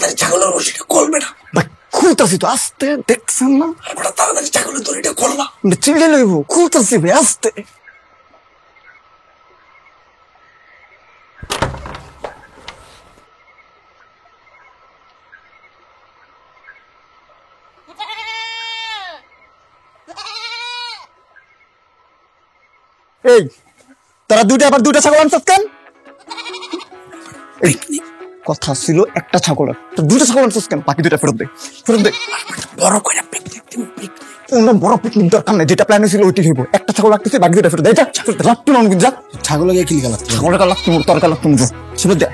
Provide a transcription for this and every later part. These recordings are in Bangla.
তাড়াতাড়ি ছাগলের রশিটা খুলবে না? খুলতাছি তো, আস্তে, দেখছেন না? তাড়াতাড়ি ছাগলের দড়িটা খুলবা। চিল্লে লইব, খুলতাছি ভাই, আস্তে। এই তারা আবার দুইটা ছাগল আনছত কেন? কথা ছিল একটা ছাগল, দুটো ছাগল আনছত কেন? বাকি দুইটা ফেরত দে, ফেরত দে। বড় করে পিকনিক। বড় পিকনিক দরকার নেই, যেটা প্ল্যান ছিল ওইটি হইব। একটা ছাগল লাগতেছে, বাকি দুইটা ফেরত দে। লাগতো না যা, ছাগলকে কি লাগা? ছাগলটা লাগতো, তরকার লাগতো, ছিল দে।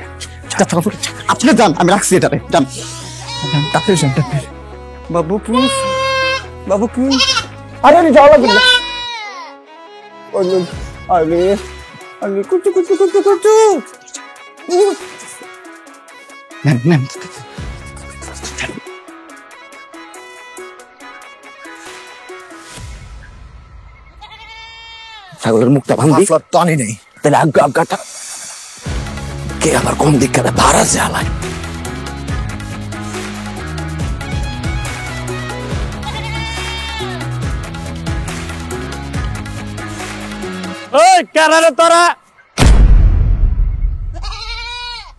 আপনি যান, আমি রাখছি এটারে, যান। বাবু প্লিজ, বাবু প্লিজ। আরে আমি যাওয়া লাগবে না। আরে আরে কুচু কুচু কুচু কুচু। নেন নেন। ছাগলের মুখটা ভাঙবি? তো আনি নেই। তাহলে আজ্ঞাটা কে আমার কোন দিকটা ভাড়া চালায়? ওই কারারে তোরা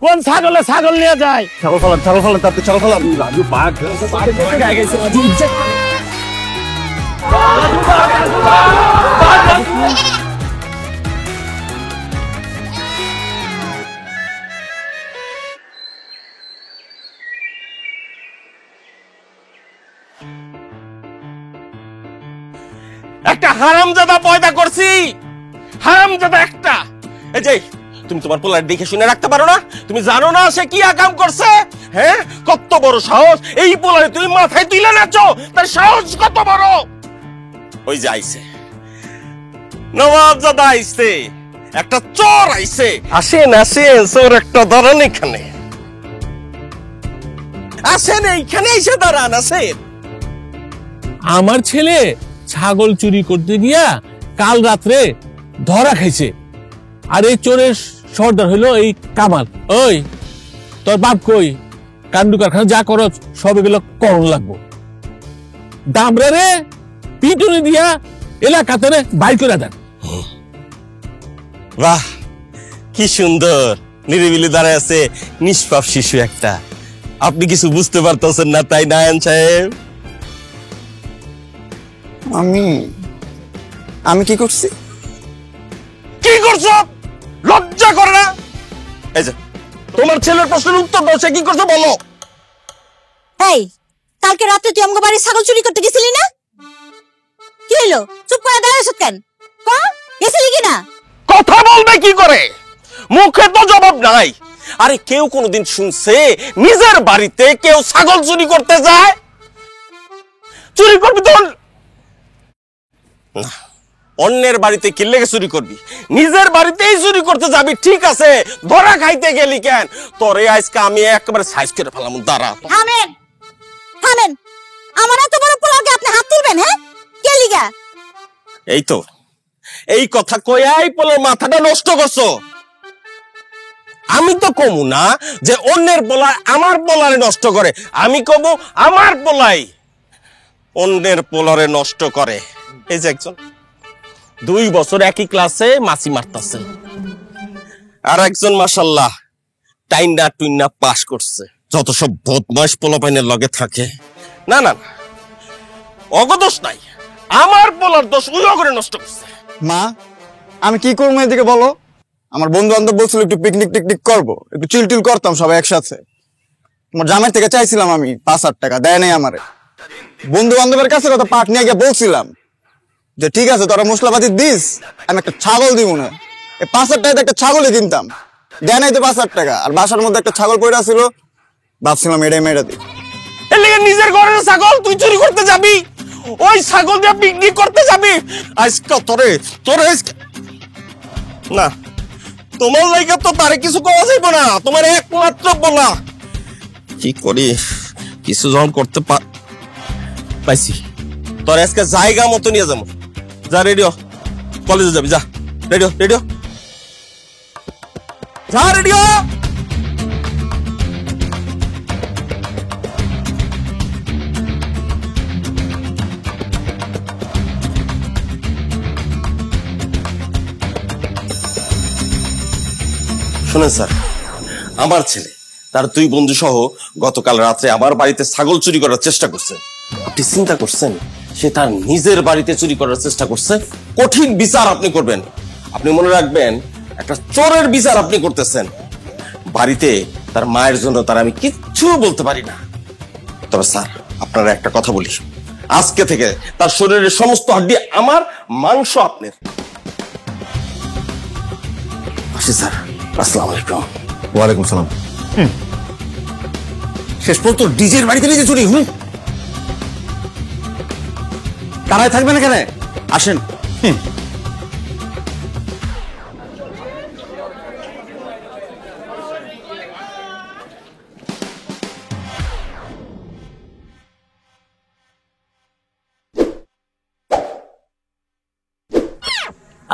কোন ছাগলে ছাগল নিয়ে যায়? ছাগল ফলান তাতে ছাগল ফলান। রাজু পাক গায়ে গেছে। একটা হারামজাদা পয়দা করছি, হারামজাদা একটা। এই যে তুমি তোমার পোলার দেখে শুনে রাখতে পারো না? তুমি জানো না সে কি আকাম করছে? হ্যাঁ, কত বড় সাহস! এই পোলারে তুমি মাথায় তুলে নাচো, তার সাহস কত বড়! ওই যে আইছে নবাবজাদা, আইছে একটা চোর, আইছে। আসেন আসেন, চোর একটা দাঁড়ান এখানে, আসেন এইখানে এসে দাঁড়ান, আসেন। আমার ছেলে ছাগল চুরি করতে গিয়া কাল রাত্রে ধরা খাইছে, আর এই চোরের সর্দার হইলো এই কামাল। ওই তোর বাপ কই? কান্ডু কারখানা যা করো সব এগুলো করণ লাগবো। দামরা রে পিটুনি দিয়া এলাকাতে বাইর করে দেন। বাহ, কি সুন্দর নিরিবিলি দাঁড়ায় আছে নিষ্পাপ শিশু একটা। আপনি কিছু বুঝতে পারতেছেন না, তাই নায়ন সাহেব? আমি কি করছি? কি করছো? লজ্জা করে না? এই যে তোমার ছেলের প্রশ্নের উত্তর দাও, সে কি করছো বলো। এই কালকে রাতে তুই আমগো বাড়ি ছাগল চুরি করতে গেছিলি না? কি হলো? চুপ করে দাঁড়াইছ কেন? গেছিলি কি না? কথা বলবে কি করে? মুখে তো জবাব নাই। আরে কেউ কোনোদিন শুনছে নিজের বাড়িতে কেউ ছাগল চুরি করতে যায়? চুরি করবি তো না, অন্যের বাড়িতে কি লেগে চুরি করবি? নিজের বাড়িতেই চুরি করতে যাবি, ঠিক আছে। ধরা খাইতে গেলি কেন? তোরে আজকে আমি একেবারে সাইজ করে ফেলাম। দাঁড়া, থামেন থামেন, আমার এত বড় পোলাকে আপনি হাত তুলবেন? হ্যাঁ, কে লিগা? এই তো এই কথা কয়াই পোলার মাথাটা নষ্ট করছো। আমি তো কমু না যে অন্যের পোলায় আমার পোলারে নষ্ট করে, আমি কমু আমার পোলাই অন্যের পোলারে নষ্ট করে। এই যে একজন 2 বছর একই ক্লাসে মাছি মারতাছে, আর একজন মাশাআল্লাহ টাইনা টুইনা পাস করছে। যত সব বদমাশ পোলাপাইনের লগে থাকে। না না, অগদোষ নাই, আমার পোলার দোষ, ওই অগরে নষ্ট করছে। মা, আমি কি করবো এদিকে বলো? আমার বন্ধু বান্ধব বলছিল একটু পিকনিক টিকনিক করবো, একটু চিল করতাম সবাই একসাথে। তোমার জামাই থেকে চাইছিলাম আমি 5,000 টাকা, দেয় নাই আমারে। বন্ধু বান্ধবের কাছে কথা পাট নিয়ে গিয়ে বলছিলাম যে ঠিক আছে তোরা মশলাপাতি দিস, আমি একটা ছাগল দিব না। এই 5,000 টাকাতে একটা ছাগলই কিনতাম, দেয় নাই তো 5,000 টাকা। আর বাসার মধ্যে একটা ছাগল পড়ে ছিল, ভাবছিলাম এটাই মেয়েটা দিই। এর লেগে নিজের ঘরের ছাগল তুই চুরি করতে যাবি? ওই ছাগল দিয়ে পিকনিক করতে যাবি? আজকে তোরে না, তোমার লাইগা তো তারে কিছু কওয়া যাইব না। তোমার একমাত্র বলা কি করি, কিছু যখন করতে পাইছি, তোর আজকে জায়গা মতো নিয়ে যাবো। যা রেডিও, কলেজে যাবি, যা রেডিও যা রেডিও। শোনেন স্যার, আমার ছেলে তার 2 বন্ধু সহ গতকাল রাত্রে আমার বাড়িতে ছাগল চুরি করার চেষ্টা করছে। আপনি চিন্তা করছেন সে তার নিজের বাড়িতে চুরি করার চেষ্টা করছে? কঠিন বিচার আপনি করবেন। আপনি মনে রাখবেন, একটা চোরের বিচার আপনি করতেছেন। বাড়িতে তার মায়ের জন্য তার আমি কিচ্ছু বলতে পারি না। তবে স্যার, আপনারা একটা কথা বলি, আজকে থেকে তার শরীরের সমস্ত হাড্ডি আমার, মাংস আপনার। আসি স্যার, আসসালামু আলাইকুম। ওয়ালাইকুম সালাম। শেষ পর্যন্ত ডিজের বাড়িতে নিজে চুরি। তারাই থাকবে না কেন? আসেন।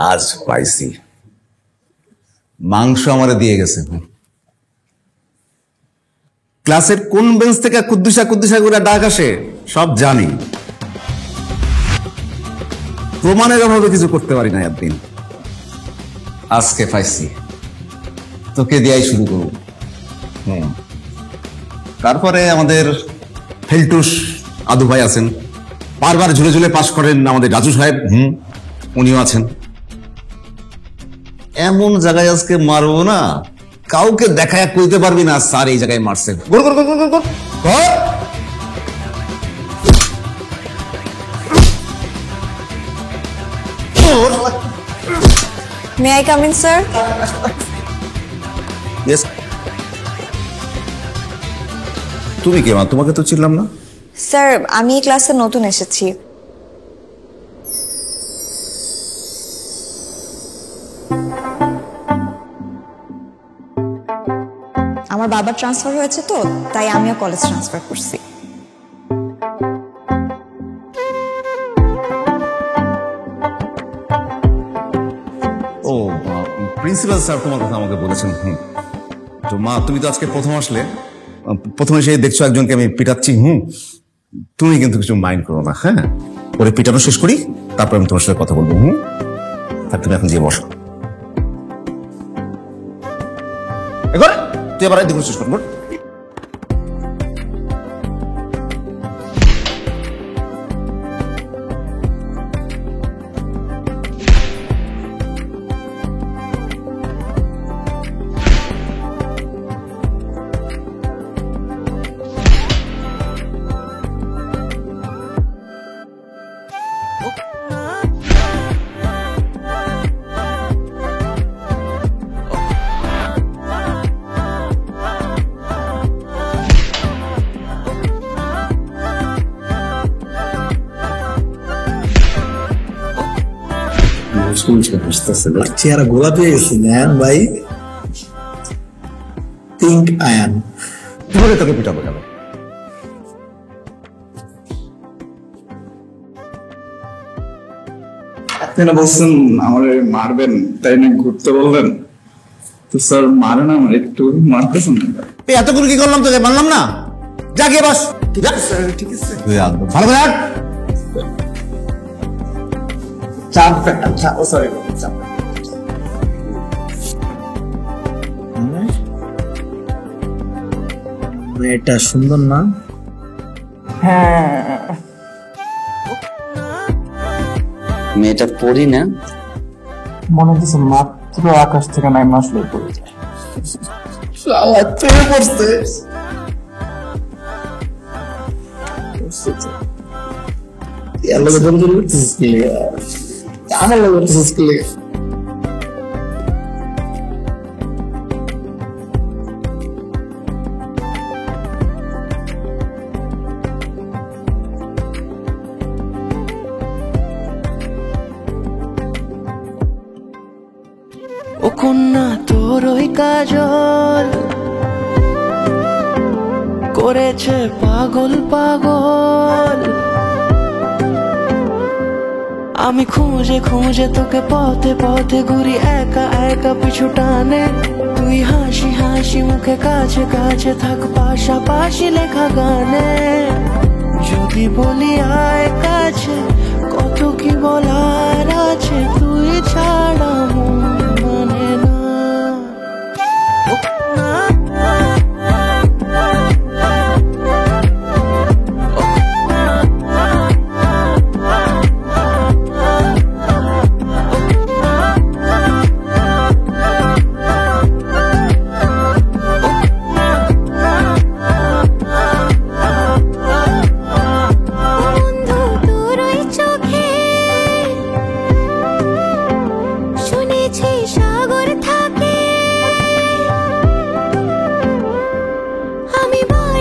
আজ পাইছি, মাংস আমারে দিয়ে গেছে। ক্লাসের কোন বেঞ্চ থেকে কুদ্দুসা কুদ্দুসা করে ডাক আসে সব জানি। প্রমাণের অভাবে কিছু করতে পারি না একদিন। আজকে পাইছি, তোকে দিয়াই শুরু করব। তারপরে আমাদের ফেলটুস আদু ভাই আছেন, বারবার ঝুলে ঝুলে পাস করেন আমাদের রাজু সাহেব, উনিও আছেন। এমন জায়গায় আজকে মারবো না, কাউকে দেখায় কইতে পারবি না স্যার এই জায়গায় মারছে। May I come in sir? তুমি কে মা? তোমাকে তো চিনলাম না। স্যার, আমি এই ক্লাসে নতুন এসেছি। আমার বাবার ট্রান্সফার হয়েছে তো, তাই আমিও কলেজ ট্রান্সফার করছি। ও, প্রিন্সিপাল স্যার তোমার কথা আমাকে বলেছেন। তো মা, তুমি তো আজকে প্রথম আসলে, প্রথমে সেই দেখছো একজনকে আমি পিটাচ্ছি। তুমি কিন্তু কিছু মাইন্ড করো না, হ্যাঁ? ওরে পিটানো শেষ করি, তারপর আমি তোমার সাথে কথা বলবো। আর তুমি এখন গিয়ে বসো। তুই আবার দেখো শেষ করবো। চেহারা গোলাপি হয়ে গেছে। নেন ভাই, থিঙ্ক আয়ান। ধরে তোকে পিটাবো কেন? আপনি না বলছেন আমার মারবেন, তাই না ঘুরতে বললেন? তো স্যার মারেন, আমার একটু মারতেছেন। এতগুলো কি করলাম তোকে? মানলাম না। যা গিয়ে বস। ঠিক আছে স্যার, ঠিক আছে। ভালো করে চাপ সরি চাপ। মেয়েটা সুন্দর না? মেয়েটা পড়ি না, মনে হচ্ছে মাত্র আকাশ থেকে নাই মাসলে পড়েছে। ও কন্যা তোর ওই কাজল করেছে পাগল পাগল, আমি খুঁজে খুঁজে তোকে পথে পথে ঘুরি একা একা পিছু টানে, তুই হাসি হাসি মুখে কাছে কাছে থাক পাশাপাশি লেখা গানে, যদি বলি আয় কাছে কত কি বলার আছে, তুই ছাড়া মন মানে না।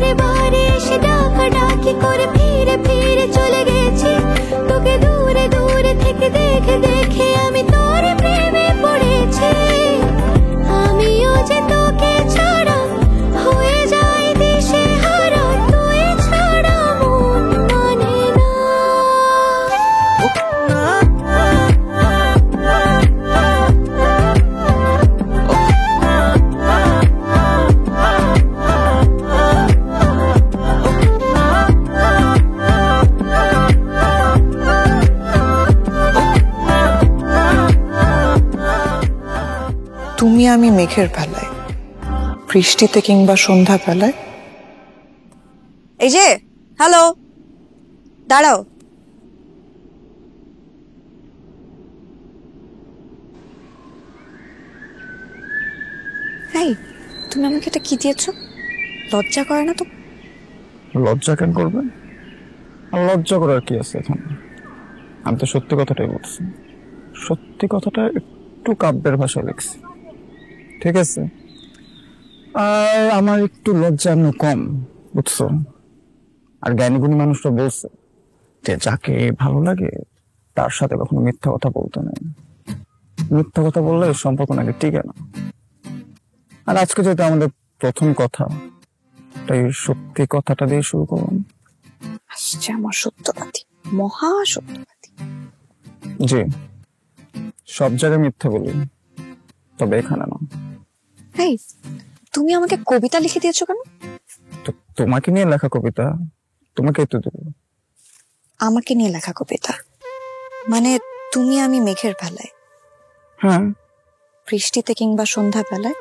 বারে বারে এসে ডাকা ডাকি করে ফিরে ফিরে চলে গেছি তোকে দূরে দূরে থেকে দেখে দেখে আমি তোর প্রেমে পড়েছি আমিও যে তোকে ছাড়া হয়ে যাই দিশে হারা তুই ছাড়া মন মানে না তুমি আমি মেঘের বেলায়, বৃষ্টিতে কিংবা সন্ধ্যা বেলায়। এই যে হ্যালো, দাঁড়াও। এই তুমি আমাকে এটা কি দিয়েছো? লজ্জা করে না তো? লজ্জা কেন করবে? আর লজ্জা করার কি আছে এখানে? আমি তো সত্যি কথাটাই বলছি, সত্যি কথাটা একটু কাব্যের ভাষায় লিখছি, ঠিক আছে? আর আমার একটু লজ্জা এমন কম, বুঝছো? আর জ্ঞানীগুণী মানুষরা বলছে যে যাকে ভালো লাগে তার সাথে কখনো মিথ্যা কথা বলতে নেই, মিথ্যা কথা বললে সম্পর্ক নাকি টিকে না। আর আজকে যেহেতু আমাদের প্রথম কথা, তাই সত্যি কথাটা দিয়ে শুরু করুন। আসছে আমার সত্যবাদী, মহা সত্যবাদী। জি, সব জায়গায় মিথ্যা বলি, তবে এখানে না। এই তুমি আমাকে কবিতা লিখে দিয়েছো কেন? তো তোমাকে নিয়ে লেখা কবিতা তোমাকে তো দেবো। আমাকে নিয়ে লেখা কবিতা মানে তুমি আমি মেঘের বেলায়, হ্যাঁ বৃষ্টিতে কিংবা সন্ধ্যা বেলায়।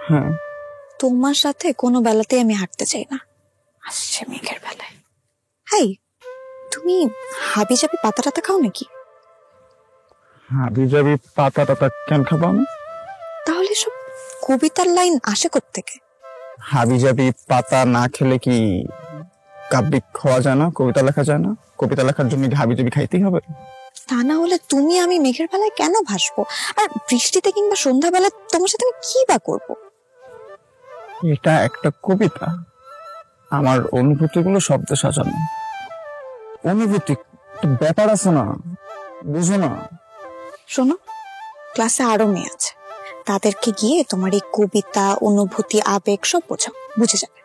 হ্যাঁ, তোমার সাথে কোনো বেলাতেই আমি হাঁটতে চাই না, আসছে মেঘের বেলায়। হাই, তুমি হাবি জাবি পাতা টাতা খাও নাকি? হাবি জাবি পাতা টাতা কেন খাবো আমি? তাহলে সব কবিতার লাইন আসে কোত্থেকে? হাবি জাবি পাতা না খেলে কি কাব্যিক খাওয়া যায় না, কবিতা লেখা যায় না? কবিতা লেখার জন্য কি হাবি জাবি খাইতেই হবে? তা না হলে তুমি আমি মেঘের বেলায় কেন ভাসবো? আর বৃষ্টিতে কিংবা সন্ধ্যা বেলায় তোমার সাথে আমি কি বা করবো? এটা একটা কবিতা, আমার অনুভূতিগুলো শব্দে সাজানো। অনুভূতি ব্যাপার আছে না, বুঝো না? শোনো, ক্লাসে আরো মেয়ে আছে, তাদেরকে গিয়ে তোমার এই কবিতা, অনুভূতি, আবেগ সব বোঝাও, বুঝে যাবে।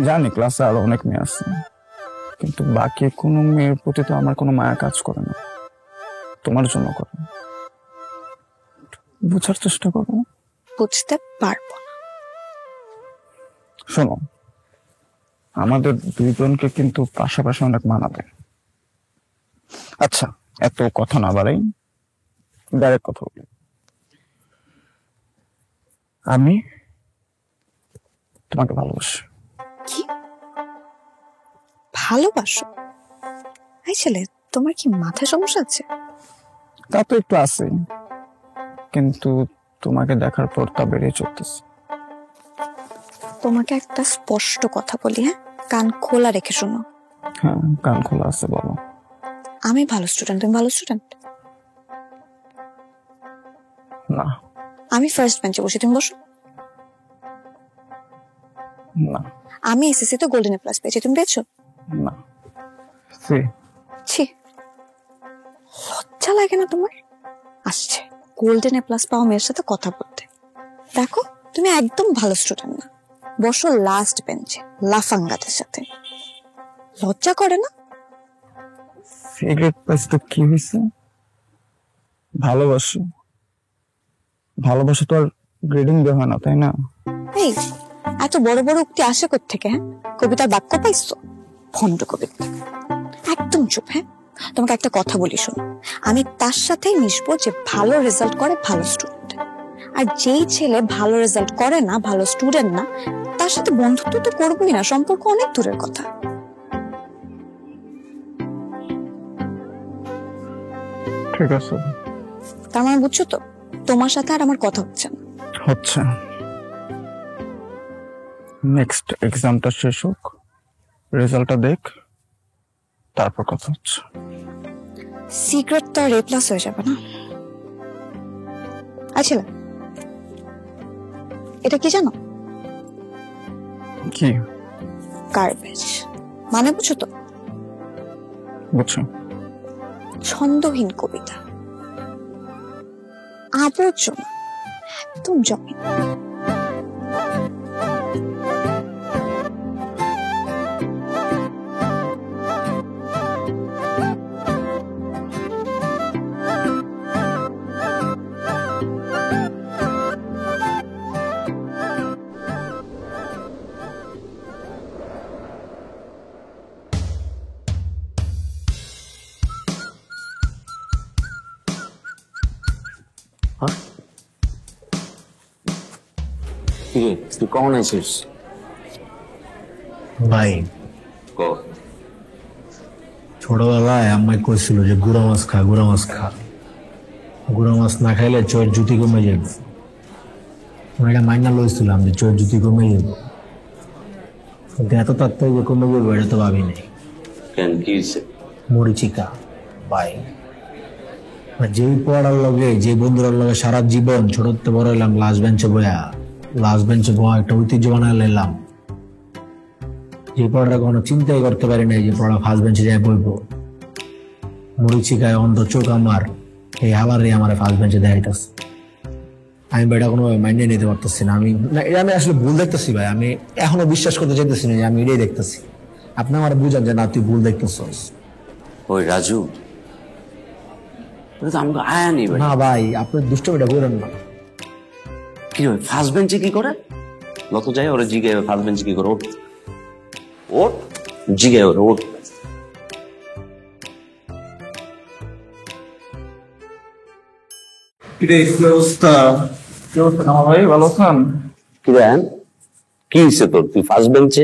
জানি ক্লাসে আরো অনেক মেয়ে আছে, কিন্তু বাকি কোনো মেয়ের প্রতি তো আমার কোনো মায়া কাজ করে না, তোমার জন্য করে। বুঝার চেষ্টা করো। বুঝতে পারবো না। শোনো, আমাদের দুইজনকে কিন্তু পাশাপাশি অনেক মানাবে। আচ্ছা, এত কথা না বাড়াই, ডাইরেক্ট কথা বলি। আমি তোমাকে ভালোবাসি। কি ভালোবাসো? এই ছেলে, তোমার কি মাথায় সমস্যা আছে? তা তো একটু আছে, কিন্তু তোমাকে দেখার পর তা বেড়ে চলতেছে। তোমাকে একটা স্পষ্ট কথা বলি, হ্যাঁ, কান খোলা রেখে শোনো। হ্যাঁ, কান খোলা আছে, বলো। আমি ভালো স্টুডেন্ট, তুমি ভালো স্টুডেন্ট না। আমি ফার্স্ট বেঞ্চে বসে, তুমি বসো। না। আমি এসএসসি তে গোল্ডেন এ প্লাস পেয়েছি, তুমি পেয়েছো? না। সি। ছি, লজ্জা লাগে না তোমার? আসছে গোল্ডেন এ প্লাস পাওয়া মেয়ের সাথে কথা বলতে। দেখো, তুমি একদম ভালো স্টুডেন্ট না, বসো লাস্ট বেঞ্চে লাফাঙ্গাদের সাথে। লজ্জা করে না? সিগারেট পাইছি তো কি হয়েছে? ভালোবাসি, ভালোবাসা তো আর গ্রেডিং দেওয়া হয় না, তাই না? এই এত বড় বড় উক্তি আসে কোত্থেকে? হ্যাঁ, কবিতার বাক্য পাইছো? ভণ্ড কবিতা। একদম চুপ। হ্যাঁ, তোমাকে একটা কথা বলি, শোনো, আমি তার সাথেই মিশবো যে ভালো রেজাল্ট করে, ভালো স্টুডেন্ট। আর যেই ছেলে ভালো রেজাল্ট করে না, ভালো স্টুডেন্ট না, তার সাথে বন্ধুত্ব তো করবোই না, সম্পর্ক অনেক দূরের কথা। ঠিক আছে, তার মানে বুঝছো তো, তোমার সাথে আর আমার কথা হচ্ছে না। হচ্ছে। নেক্সট এক্সামটা শেষ হোক, রেজাল্টটা দেখ, তারপর কথা হচ্ছে। সিক্রেট তো আর এ প্লাস হয়ে যাবে না। আচ্ছা, এটা কি জানো? কি গার্বেজ মানে বুঝছো তো? বুঝছো? ছন্দহীন কবিতা, আবর্জনা, একদম জমি। তুই কখন আছিস? ভাই ছোটবেলায় আম্মাই কইছিল যে গুড়া মাছ খা, গুড়া মাছ খা, গুড়া মাছ না খাইলে চোর জুতি কমে যাবে। আমি এটা মাইনা লইছিলাম যে চোর জুতি কমে যাবো, কিন্তু এত তাড়াতাড়ি যে কমে যাবো এটা তো ভাবি নাই। কেন, কি হয়েছে? মরিচিকা ভাই, যেই পড়ার লগে যে বন্ধুরার লগে সারা জীবন ছোটতে বড় হইলাম, লাস্ট বেঞ্চে বয়া, লাস্ট বেঞ্চে বয়া একটা ঐতিহ্য বানায় লাইলাম। যে পড়াটা কোনো চিন্তাই করতে পারি নাই যে পড়া ফার্স্ট বেঞ্চে যায় বলবো। মরিচিকায় অন্ধ চোখ আমার, এই আবারই আমার ফার্স্ট বেঞ্চে দেখাইতেছে। আমি এটা কোনোভাবে মাইন্ডে নিতে পারতেছি না। আমি আমি আসলে ভুল দেখতেছি ভাই, আমি এখনো বিশ্বাস করতে চাইতেছি না যে আমি এটাই দেখতেছি। আপনি আমার বুঝান যে না তুই ভুল দেখতেছিস। ওই রাজু, আমাকে আয়া নেই না ভাই, আপনি দুষ্টমিটা করেন না। কি হয় ফার্স্ট বেঞ্চে কি করে? লত যাই ওরা জিগে ফার্স্ট বেঞ্চে কি করে? ওঠ ওঠ, জিগে ওরা ওঠ। ভাই ভালো আছেন? কি রে কি হয়েছে তোর? তুই ফার্স্ট বেঞ্চে?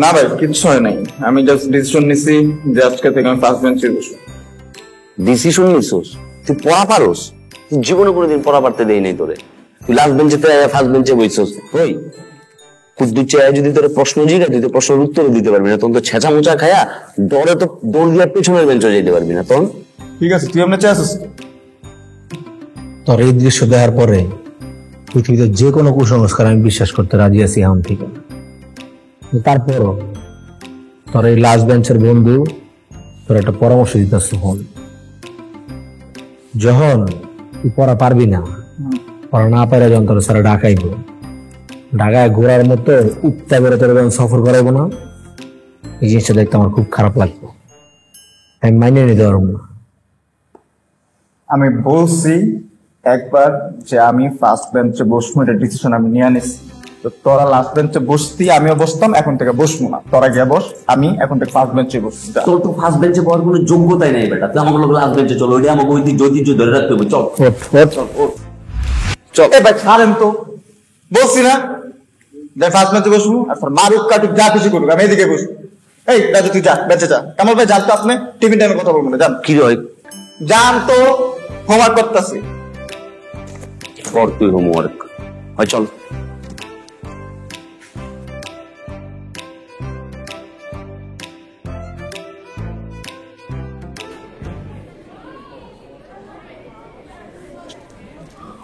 না ভাই কিচ্ছু হয় নাই, আমি জাস্ট ডিসিশন নিছি যে আজকে থেকে আমি ফার্স্ট বেঞ্চে বসবো। ডিসিশন নিছিস? তুই পড়া পারোস? তুই জীবনে কোনোদিন পড়া পারতে দেই নাই তোরে। তুই লাস্ট বেঞ্চে ফার্স্ট বেঞ্চে বসছিস। ওই কুদ্দুর চেয়ে যদি তোর প্রশ্ন জিজ্ঞাসা, তুই তো প্রশ্নের উত্তর দিতে পারবি না। তখন তো ছেঁচা মোচা খায়া ডরে তো দৌড় দিয়ে পেছনের বেঞ্চে যেতে পারবি না। তখন ঠিক আছে, তুই আপনার চেয়ে আসিস। তোর এই দৃশ্য দেখার পরে পৃথিবীতে যে কোনো কুসংস্কার আমি বিশ্বাস করতে রাজি আছি এখন থেকে। তারপরও তোর এই লাস্ট বেঞ্চের বন্ধু তোর একটা পরামর্শ দিতেছে, হন যখন তুই পড়া পারবি না, পড়া না পারে যখন তোর স্যার ডাকাইব, ঢাকায় ঘোরার মতো উত্তা করে তোর যখন সফর করাইবো না, এই জিনিসটা দেখতে আমার খুব খারাপ লাগবে। আমি মাইনে নিতে পারবো না। আমি বলছি একবার যে আমি ফার্স্ট বেঞ্চে বসবো, এটা ডিসিশন আমি নিয়ে নিছি। তো তোরা লাস্ট বেঞ্চে বসতি, আমিও বসতাম, এখন থেকে বসবো না। তোরা গিয়ে বস, আমি এখন থেকে ফার্স্ট বেঞ্চে বসছি। তোর তো ফার্স্ট বেঞ্চে পড়ার কোনো যোগ্যতাই নাই বেটা। তুই আমাকে লাস্ট বেঞ্চে চলো, ওইটা আমাকে ঐতিহ্য ধরে রাখতে হবে। চল চল। ভাই ছাড়েন তো, বলছি না যে ফার্স্ট বেঞ্চে বসবো। আর মারুক কাটুক যা কিছু করুক, আমি এদিকে বসবো। এই রাজু তুই যা, বেঁচে যা। কামাল ভাই যান তো, আপনি টিফিন টাইমে কথা বলবো না, যান। কি রে যান তো, হোমওয়ার্ক করতেছি। কর তুই হোমওয়ার্ক। হয় চল।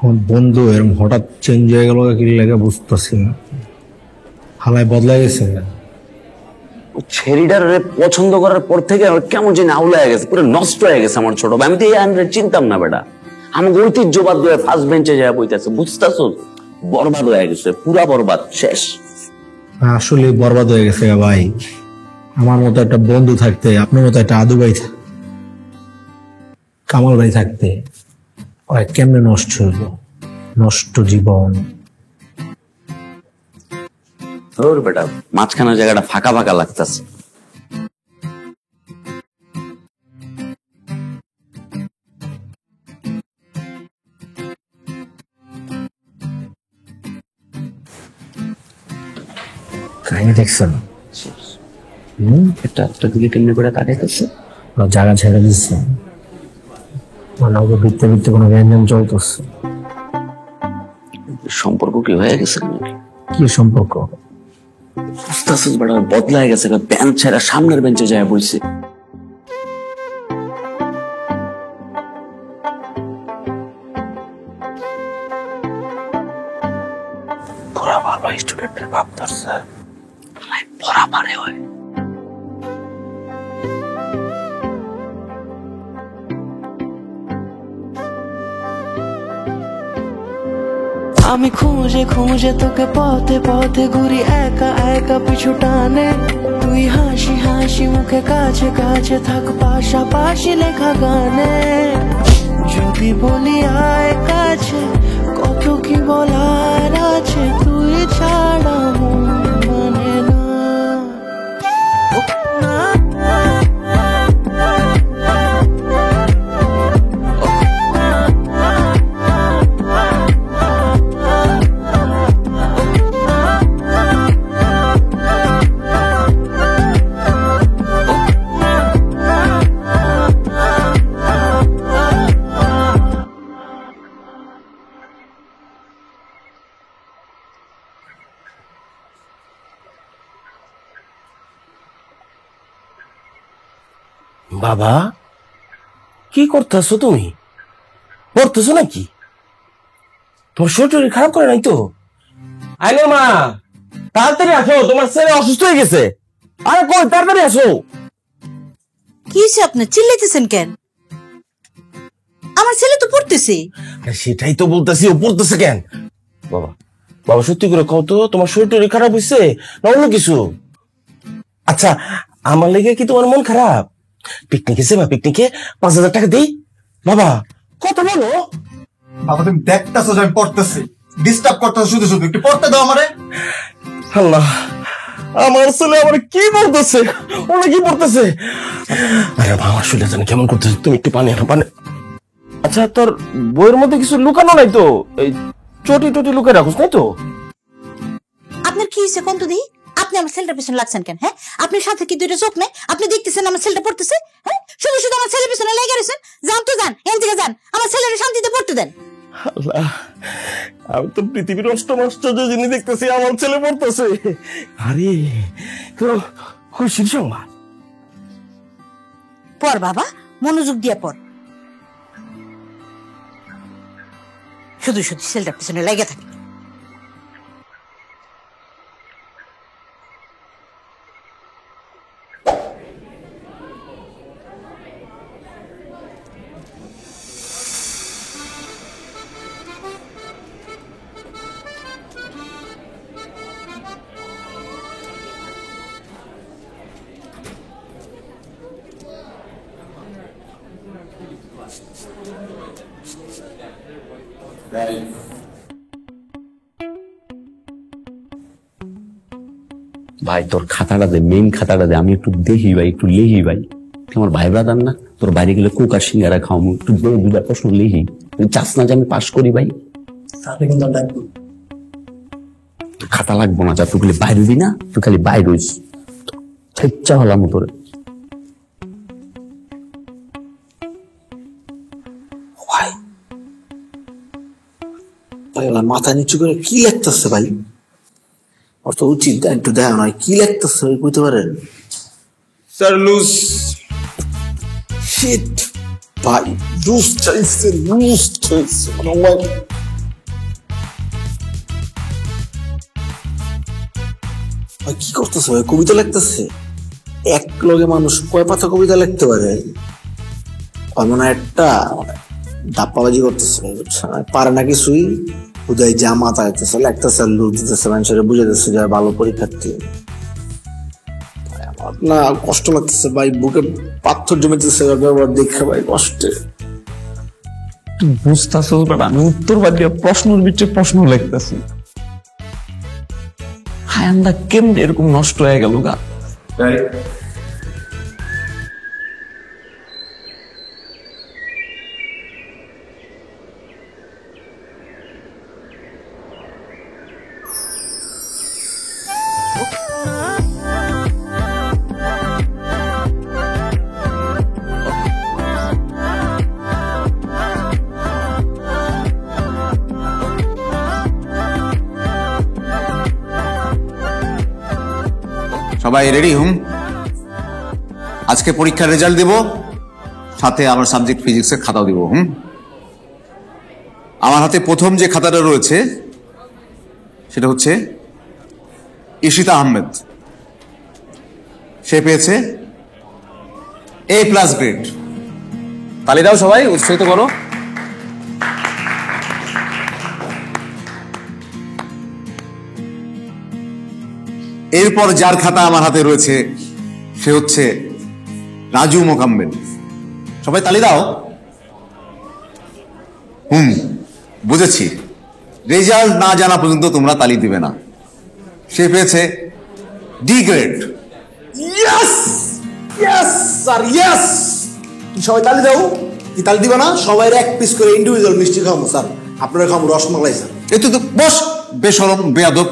আমার বন্ধু এরকম হঠাৎ চেঞ্জ হয়ে গেল, কি লাগে বুঝতেছি না। হালায় বদলাই গেছে। ছেড়িটার পছন্দ করার পর থেকে আমার কেমন যেন আউলা হয়ে গেছে, পুরো নষ্ট হয়ে গেছে আমার ছোট ভাই। আমি তো এই আন্ডারে চিনতাম না বেটা। আমাকে ঐতিহ্যবাদ দিয়ে ফার্স্ট বেঞ্চে যায় বইতেছে, বুঝতেছ? বরবাদ হয়ে গেছে, পুরা বরবাদ, শেষ। আসলে বরবাদ হয়ে গেছে ভাই। আমার মতো একটা বন্ধু থাকতে, আপনার মতো একটা আদু ভাই, কামাল ভাই থাকতে কেমনে নষ্ট হইল, নষ্ট জীবন। তোর বেটা মাঝখানের জায়গাটা ফাঁকা ফাঁকা লাগতেছে। কাহিনী দেখছেন? এটা একটা দিকে কেমনি করে তাকাইতেছে, জায়গা ছেড়ে দিচ্ছে, মানে ওকে ভিত্তে ভিত্তে কোনো ব্যঞ্জন চলতেছে। সম্পর্ক কি হয়ে গেছে নাকি? কি সম্পর্ক? বুঝতেছিস বেটা বদলায় গেছে, বেঞ্চ ছেড়ে সামনের বেঞ্চে যায় বইছে। পুরা ভালো স্টুডেন্ট। বাপ ধরছে পড়া পারে হয়। আমি খুঁজে খুঁজে তোকে পথে পথে ঘুরি একা একা পিছু টানে তুই হাসি হাসি মুখে কাছে কাছে থাক পাশাপাশি লেখা গানে যদি বলি আয় কাছে কত কি বলার আছে তুই ছাড়া মন মানে না বাবা কি করতেছো তুমি? পড়তেছো নাকি? তোমার শরীর খারাপ করে নাই তো? আইলে মা তাড়াতাড়ি আসো, তোমার ছেলে অসুস্থ হয়ে গেছে। আরে কই তাড়াতাড়ি আসো। কি হয়েছে আপনার? চিল্লাইতেছেন কেন? আমার ছেলে তো পড়তেছে। আরে সেটাই তো বলতেছি, ও পড়তেছে কেন? বাবা বাবা সত্যি করে কও তো, তোমার শরীর খারাপ হয়েছে না অন্য কিছু? আচ্ছা আমার লেগে কি তোমার মন খারাপ? পিকনিকে যাবা, পিকনিকে 5,000 টাকা দিই। বাবা কত বলো? বাবা তুমি দেখতেছো যে আমি পড়তেছি, ডিস্টার্ব করতেছো শুধু শুধু, একটু পড়তে দাও আমারে। আল্লাহ আমার ছেলে আমার কি বলতেছে, ওরা কি পড়তেছে? আরে বাবা আমার শরীরটা জানি কেমন করতেছে, তুমি একটু পানি আনো পানি। আচ্ছা তোর বইয়ের মধ্যে কিছু লুকানো নাই তো? এই চটি টটি লুকাই রাখোস নাই তো? আপনার কি হয়েছে কোন তো দি? আপনি আমার ছেলেটার পিছনে লাগছেন কেন? হ্যাঁ আপনার সাথে কি দুইটা চোখ নেই? আপনি দেখতেছেন আমার ছেলেটা পড়তেছে? হ্যাঁ শুধু শুধু আমার ছেলের পিছনে লেগে রয়েছেন। যান তো যান, এখান থেকে যান, আমার ছেলের শান্তিতে পড়তে দেন। আল্লাহ আমি তো পৃথিবীর অষ্টম আশ্চর্য জিনিস দেখতেছি, আমার ছেলে পড়তেছে। আরে তো খুশির সংবাদ। পড় বাবা, মনোযোগ দিয়ে পড়। শুধু শুধু ছেলেটার পিছনে লেগে থাকে। ভাই তোর খাতাটা দে, মেইন খাতাটা দে, আমি একটু দেখি ভাই, একটু লিখি ভাই। তুই আমার ভাই ব্রাদার না? তোর বাইরে গেলে কোক আর সিঙ্গারা খাও, একটু দুটা প্রশ্ন লিখি। তুই চাস না যে আমি পাস করি ভাই? তোর খাতা লাগবো না, যা তুই খালি বাইরে দিই না, তুই খালি বাইরে হইস, ইচ্ছা হলাম তোরে। ভাই মাথা নিচু করে কি লাগতেছে ভাই? ওর তো উচিত একটু দেয় নয়, কি লাগতেছে বুঝতে পারেন? স্যার লুজ শিট ভাই, লুজ চাইছে, লুজ চাইছে কি করতেছে ভাই? কবিতা লিখতেছে? এক লগে মানুষ কয় পাতা কবিতা লিখতে পারে? মনে হয় একটা দাপ্পাবাজি করতেছে, পারে না কিছুই, উদয় জামা তাইতেছে, লাগতেছে, লুজ দিতেছে, মানুষের বুঝে দিচ্ছে যে ভালো পরীক্ষার্থী। আমার না কষ্ট লাগতেছে ভাই, বুকে পাথর জমেতেছে ব্যবহার দেখে ভাই, কষ্টে। বুঝতেছ আমি উত্তর বাদ দিয়ে প্রশ্নের ভিতরে প্রশ্ন লিখতেছি। হায়ানটা কেমন এরকম নষ্ট হয়ে গেল গা? সবাই রেডি হুম? আজকে পরীক্ষার রেজাল্ট দিব, সাথে আবার সাবজেক্ট ফিজিক্সের খাতাও দিব। আমার হাতে প্রথম যে খাতাটা রয়েছে সেটা হচ্ছে ঈশিতা আহমেদ, সে পেয়েছে A+ গ্রেড। তালি দাও সবাই, উৎসাহিত করো। এরপর যার খাতা আমার হাতে রয়েছে সে হচ্ছে রাজু মোকাম্মেল। সবাই তালি দাও। বুঝেছি, রেজাল্ট না জানা পর্যন্ত তোমরা তালি দিবে না। সে পেয়েছে D grade. Yes yes sir yes. সবাই তালি দাও। কি তালি দিবে না? সবাই এক পিস করে ইন্ডিভিজুয়াল মিষ্টি খাবো স্যার। আপনারা খাবো রসমালাই স্যার। এই তো বস, বেশরম বেয়াদব।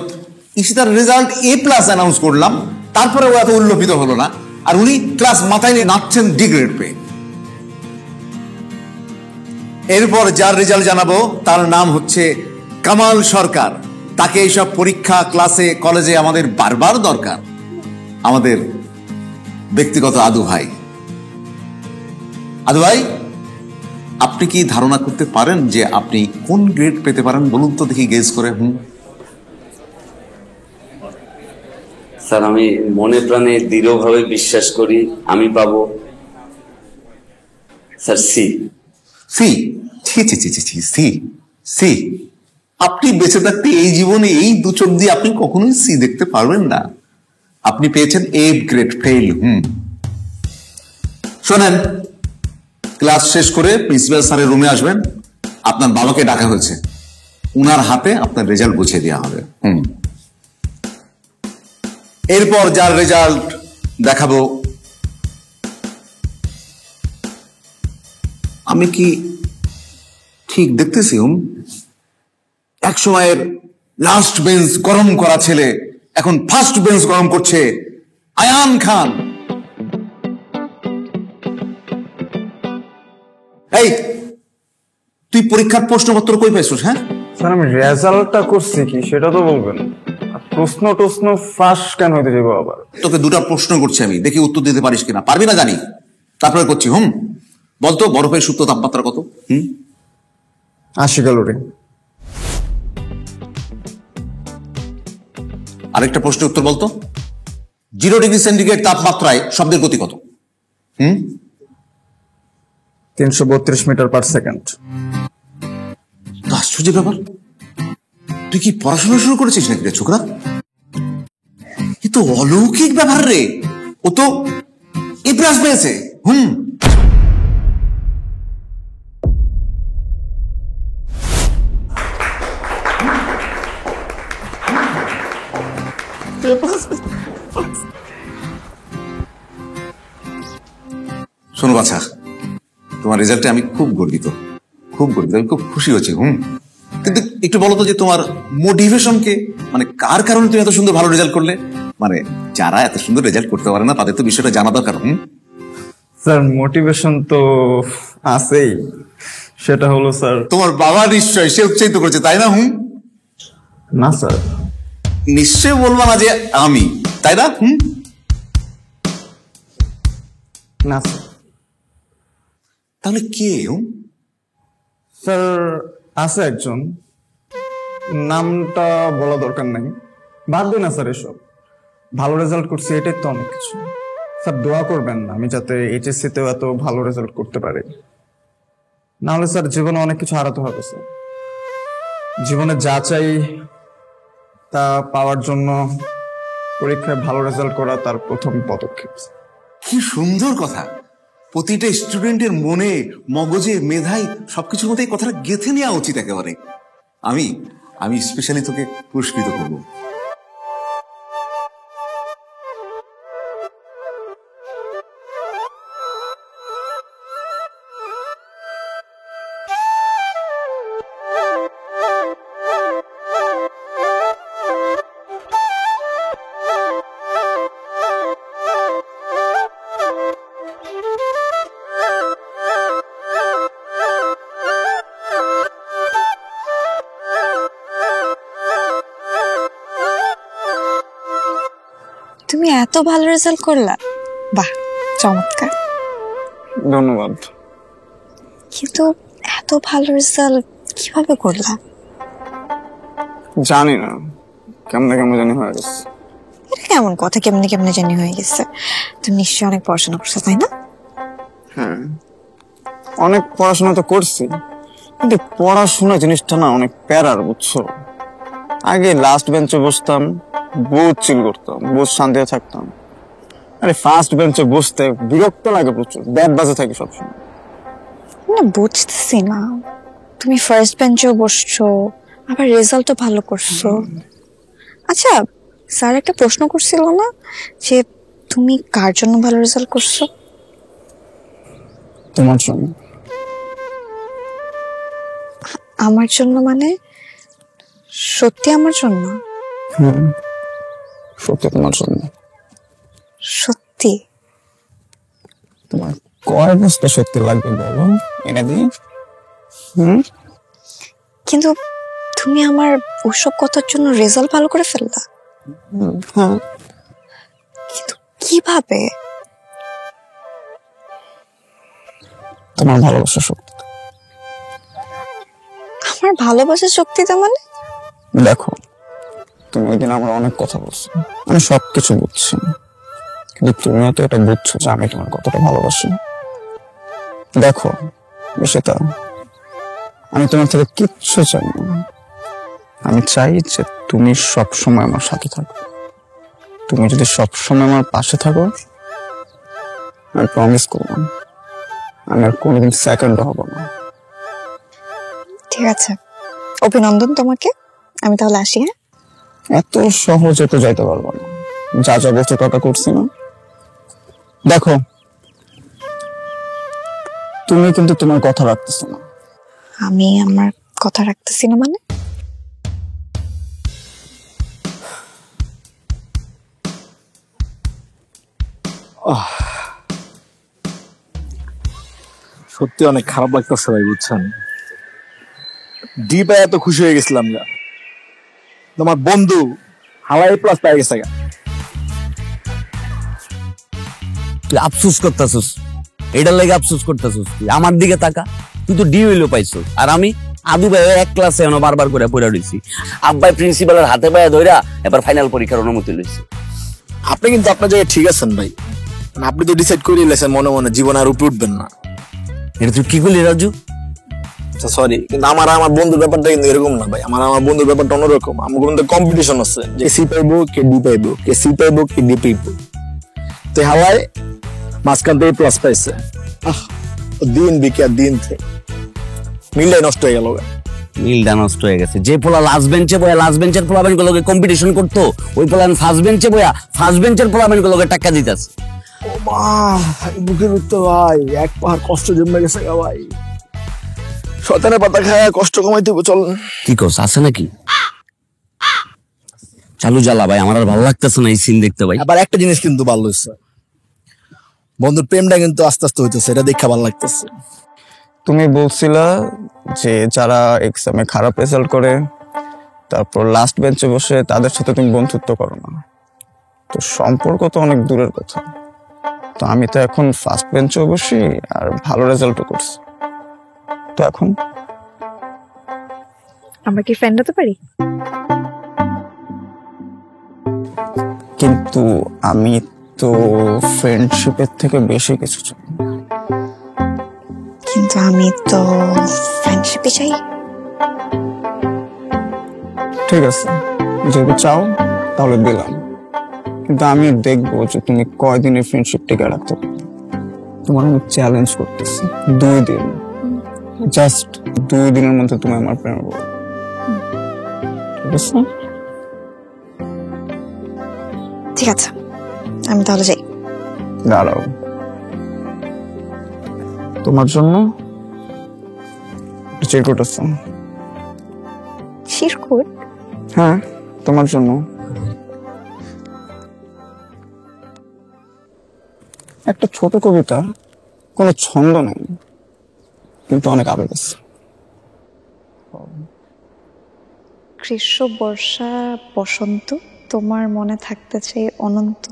ঈশিতার রেজাল্ট A+ অ্যানাউন্স করলাম, তারপরে ও এত উল্লপিত হলো না, আর উনি ক্লাস মাথায় নিয়ে নাচছেন D গ্রেড পেয়ে। এরপর যার রেজাল্ট জানাবো তার নাম হচ্ছে কামাল সরকার। তাকে এইসব পরীক্ষা, ক্লাসে, কলেজে আমাদের বারবার দরকার। আমাদের ব্যক্তিগত আদু ভাই। আদু ভাই, আপনি কি ধারণা করতে পারেন যে আপনি কোন গ্রেড পেতে পারেন? বলুন তো দেখি, গেস করে। স্যার, আমি মনে প্রাণে দৃঢ়ভাবে বিশ্বাস করি আমি পাবো স্যার সি। সি? ছি ছি ছি ছি ছি, সি সি? আপনি বেঁচে থাকতে এই জীবনে এই দু চোখ দিয়ে আপনি কখনোই সি দেখতে পারবেন না। আপনি পেয়েছেন A গ্রেড, ফেল। শোনেন, ক্লাস শেষ করে প্রিন্সিপাল স্যারের রুমে আসবেন। আপনার বাবাকে ডাকা হয়েছে, উনার হাতে আপনার রেজাল্ট বুঝিয়ে দেওয়া হবে। এরপর যার রেজাল্ট দেখাবো, আমি কি ঠিক দেখতেছি? এক সময়ের লাস্ট বেঞ্চ গরম করা ছেলে এখন ফার্স্ট বেঞ্চ গরম করছে, আয়ান খান। এই, তুই পরীক্ষার প্রশ্নপত্র কই পাইছিস? হ্যাঁ স্যার, আমি রেজাল্টটা করছি কি সেটা তো বলবেন। প্রশ্ন টশ্ন ফাঁস কেন হইতে যাবো আবার? তোকে দুটা প্রশ্ন করছি আমি, দেখি উত্তর দিতে পারিস কিনা। পারবি না জানি, তারপরে করছি। বলতো বরফের সুপ্ত তাপমাত্রা কত? 80 ক্যালোরি। আরেকটা প্রশ্নের উত্তর বলতো, 0 ডিগ্রি সেন্টিগ্রেড তাপমাত্রায় শব্দের গতি কত? 332 মিটার পার সেকেন্ড। আশ্চর্য ব্যাপার, তুই কি পড়াশোনা শুরু করেছিস নাকি রে ছোকরা? এ তো অলৌকিক ব্যাপার রে। ও তো A+ পেয়েছে। শোনো বাছা, তোমার রেজাল্টে আমি খুব গর্বিত, খুব গর্বিত, আমি খুব খুশি হচ্ছি। কিন্তু একটু বলো তো যে তোমার মোটিভেশনকে, মানে কার কারণে তুমি এত সুন্দর ভালো রেজাল্ট করলে? মানে যারা এত সুন্দর রেজাল্ট করতে পারে না তাদের তো বিষয়টা জানা দরকার। স্যার, মোটিভেশন তো আছেই। সেটা হলো স্যার, তোমার বাবা নিশ্চয় সে উৎসাহিত করেছে, তাই না? না স্যার, নিশ্চয় বলবা না যে আমি, তাই না? না স্যার। তাহলে কে? স্যার, আছে একজন, নামটা বলা দরকার নাই। বাদ দিন না স্যার এসব। ভালো রেজাল্ট করছি এটাই তো অনেক কিছু। স্যার, দোয়া করবেন আমি যাতে HSC তেও এত ভালো রেজাল্ট করতে পারি। নাহলে স্যার জীবনে অনেক কিছু হারাতে হবে স্যার। জীবনে যা চাই তা পাওয়ার জন্য পরীক্ষায় ভালো রেজাল্ট করা তার প্রথম পদক্ষেপ। কি সুন্দর কথা। প্রতিটা স্টুডেন্টের মনে, মগজে, মেধায় সবকিছুর মধ্যে এই কথাটা গেঁথে নেওয়া উচিত একেবারে। আমি স্পেশালি তোকে পুরস্কৃত করবো। তুমি এত ভালো রেজাল্ট করলা, বাহ চমৎকার। ধন্যবাদ। কিন্তু এত ভালো রেজাল্ট কিভাবে করলা? জানি না, কেমনে কেমনে জানি হয়ে গেছে। কেমন কথা কেমনে কেমনে জানি হয়ে গেছে। তুমি নিশ্চয়ই অনেক পড়াশোনা করছো, তাই না? হ্যাঁ, অনেক পড়াশোনা তো করছি, কিন্তু পড়াশোনা জিনিসটা না অনেক প্যারার, বুঝছো? আগে লাস্ট বেঞ্চে বসতাম, বহুত চিল করতাম, বহুত শান্তিতে থাকতাম। আরে ফার্স্ট বেঞ্চে বসতে বিরক্ত লাগে প্রচুর, ব্যাট বাজে থাকি সবসময়। না বুঝতেছি না, তুমি ফার্স্ট বেঞ্চেও বসছো, আবার রেজাল্টও ভালো করছো। আচ্ছা, স্যার একটা প্রশ্ন করছিল না যে তুমি কার জন্য ভালো রেজাল্ট করছো? তোমার জন্য। আমার জন্য মানে? সত্যি আমার জন্য? সত্যি তোমার জন্য। সত্যি? তোমার কয় বস্তা সত্যি লাগবে বলো, এনে দিই। কিন্তু তুমি আমার ওসব কথার জন্য রেজাল্ট ভালো করে ফেললা। হ্যাঁ, কিন্তু কিভাবে? তোমার ভালোবাসা সত্যি। আমার ভালোবাসার শক্তিটা মানে? দেখো, তুমি ওই দিন আমার অনেক কথা বলছো, আমি সবকিছু বুঝছি, কিন্তু তুমিও তো এটা বুঝছো যে আমি তোমার কতটা ভালোবাসি। দেখো সেটা, আমি তোমার থেকে কিচ্ছু চাই না। আমি চাই যে তুমি সবসময় আমার সাথে থাকো। তুমি যদি সবসময় আমার পাশে থাকো, আমি প্রমিস করলাম আমি আর কোনোদিন সেকেন্ড হব না। ঠিক আছে, অভিনন্দন তোমাকে। আমি তাহলে আসি। হ্যাঁ, এত সহজে তো যাইতে পারবো না, যা যা বলছো টাকা করছি না। দেখো, তুমি কিন্তু তোমার কথা রাখতেছো না। আমি আমার কথা রাখতেছি না মানে? সত্যি অনেক খারাপ লাগতেছে ভাই, বুঝছেন? ডিপ এত খুশি হয়ে গেছিলাম না, তোমার বন্ধু হাওয়াই প্লাস পেয়ে গেছে। তুই আফসোস করতেছিস, এটার লাগে আফসোস করতেছিস? তুই আমার দিকে তাকা, তুই তো ডি হইলো পাইছো, আর আমি আদু ভাই এক ক্লাসে এখনো বারবার করে পড়া রইছি। আব্বাই প্রিন্সিপালের হাতে পায়ে ধইরা এবার ফাইনাল পরীক্ষার অনুমতি লইছে। আপনি কিন্তু আপনার জায়গায় ঠিক আছেন ভাই, আপনি তো ডিসাইড করে নিয়েছেন মনে মনে জীবন আর উপরে উঠবেন না। এটা তুই কি করলি রাজু? সরি, কিন্তু আমার বন্ধুর ব্যাপারটা কিন্তু এরকম না ভাই। আমার বন্ধুর ব্যাপারটা অন্যরকম। আমার কিন্তু কম্পিটিশন আছে, যে সি পাইবো কে ডি পাইবো, কে সি পাইবো কে ডি পাইবো। তো হাওয়ায় মাঝখান থেকে প্লাস পাইছে। দিন বিকে দিন থেকে মিলটাই নষ্ট হয়ে গেল। মিলটা নষ্ট হয়ে গেছে। যে পোলা লাস্ট বেঞ্চে বয়া লাস্ট বেঞ্চের পোলাবেন গুলোকে কম্পিটিশন করতো, ওই পোলা ফার্স্ট বেঞ্চে বয়া ফার্স্ট বেঞ্চের পোলাবেন গুলোকে টাকা দিতেছে। ও মা, বুকের উঠতে ভাই এক পাহাড় কষ্ট জমে গেছে গা ভাই। শয়তানের পাতা খায় কষ্ট কমাইতে হবে, চল। কি কস, আছে নাকি? চালু জ্বালা ভাই, আমার আর ভালো লাগতেছে না এই সিন দেখতে ভাই। আবার একটা জিনিস কিন্তু ভালো হয়েছে, বন্ধুর প্রেমটা কিন্তু আস্তে আস্তে হইতেছে, এটা দেখা ভালো লাগতেছে। তুমি বলছিলা যে যারা এক্সামে খারাপ রেজাল্ট করে তারপর লাস্ট বেঞ্চে বসে তাদের সাথে তুমি বন্ধুত্ব করো না, তো সম্পর্ক তো অনেক দূরের কথা। তো আমি তো এখন ফার্স্ট বেঞ্চেও বসি আর ভালো রেজাল্টও করছি, তো এখন আমরা কি ফ্রেন্ড হতে পারি? কিন্তু আমি তো ফ্রেন্ডশিপের থেকে বেশি কিছু চাই। কিন্তু আমি তো ফ্রেন্ডশিপই চাই। ঠিক আছে, যেহেতু চাও তাহলে দিলাম, কিন্তু আমি দেখবো যে তুমি কয়দিনে ফ্রেন্ডশিপ টিকে রাখতে পারো। তোমার আমি চ্যালেঞ্জ করতেছি 2 দিন, জাস্ট 2 দিনের মধ্যে তুমি আমার প্রেমে পড়ো। ঠিক আছে? ঠিক আছে, আমি তাহলে যাই। দাঁড়াও, তোমার জন্য চিরকুট আছে। চিরকুট? হ্যাঁ, তোমার জন্য। একটা ছোট কবিতা, কোনো ছন্দ নেই, কিন্তু অনেক আবেগ আছে। গ্রীষ্ম, বর্ষা, বসন্ত, তোমার মনে থাকতে চাই অনন্ত।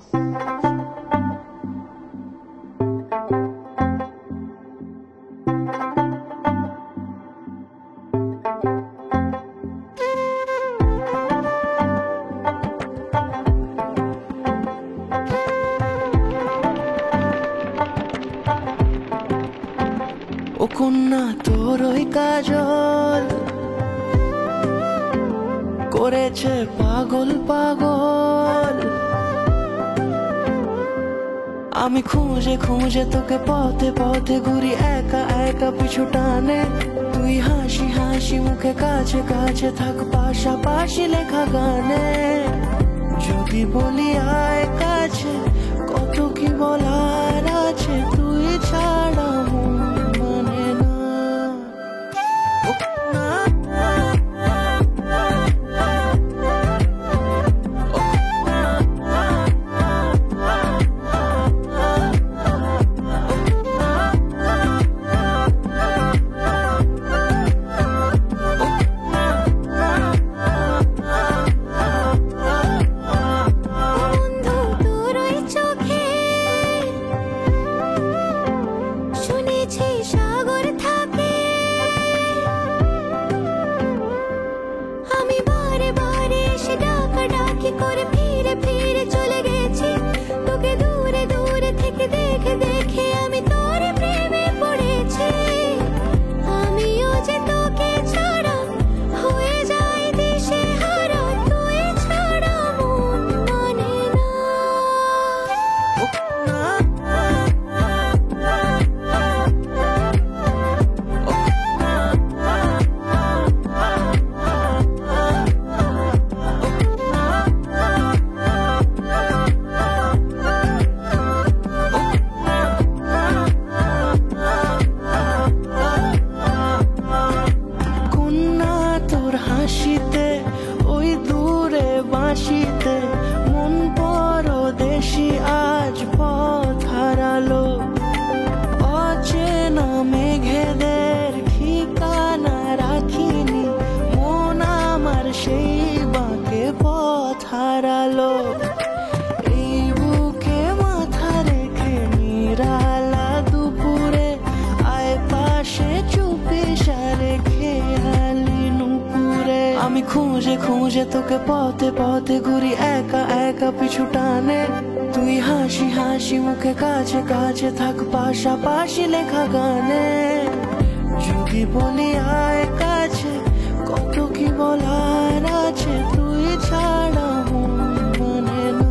কন্যা তোর ওই কাজল করেছে পাগল পাগল। আমি খুঁজে খুঁজে তোকে পথে পথে ঘুরি একা একা পিছু টানে, তুই হাসি হাসি মুখে কাছে কাছে থাক পাশাপাশি লেখা গানে। যদি বলি আয় কাছে কত কি বলার আছে, তুই ছাড়া মন মানে না। আমি খুঁজে খুঁজে তোকে পথে পথে ঘুরি একা একা পিছু টানে, তুই হাসি হাসি মুখে কাছে কাছে থাক পাশাপাশি লেখা গানে। যদি বলি আয় কাছে কত কি বলার আছে, তুই ছাড়া মন মানে না।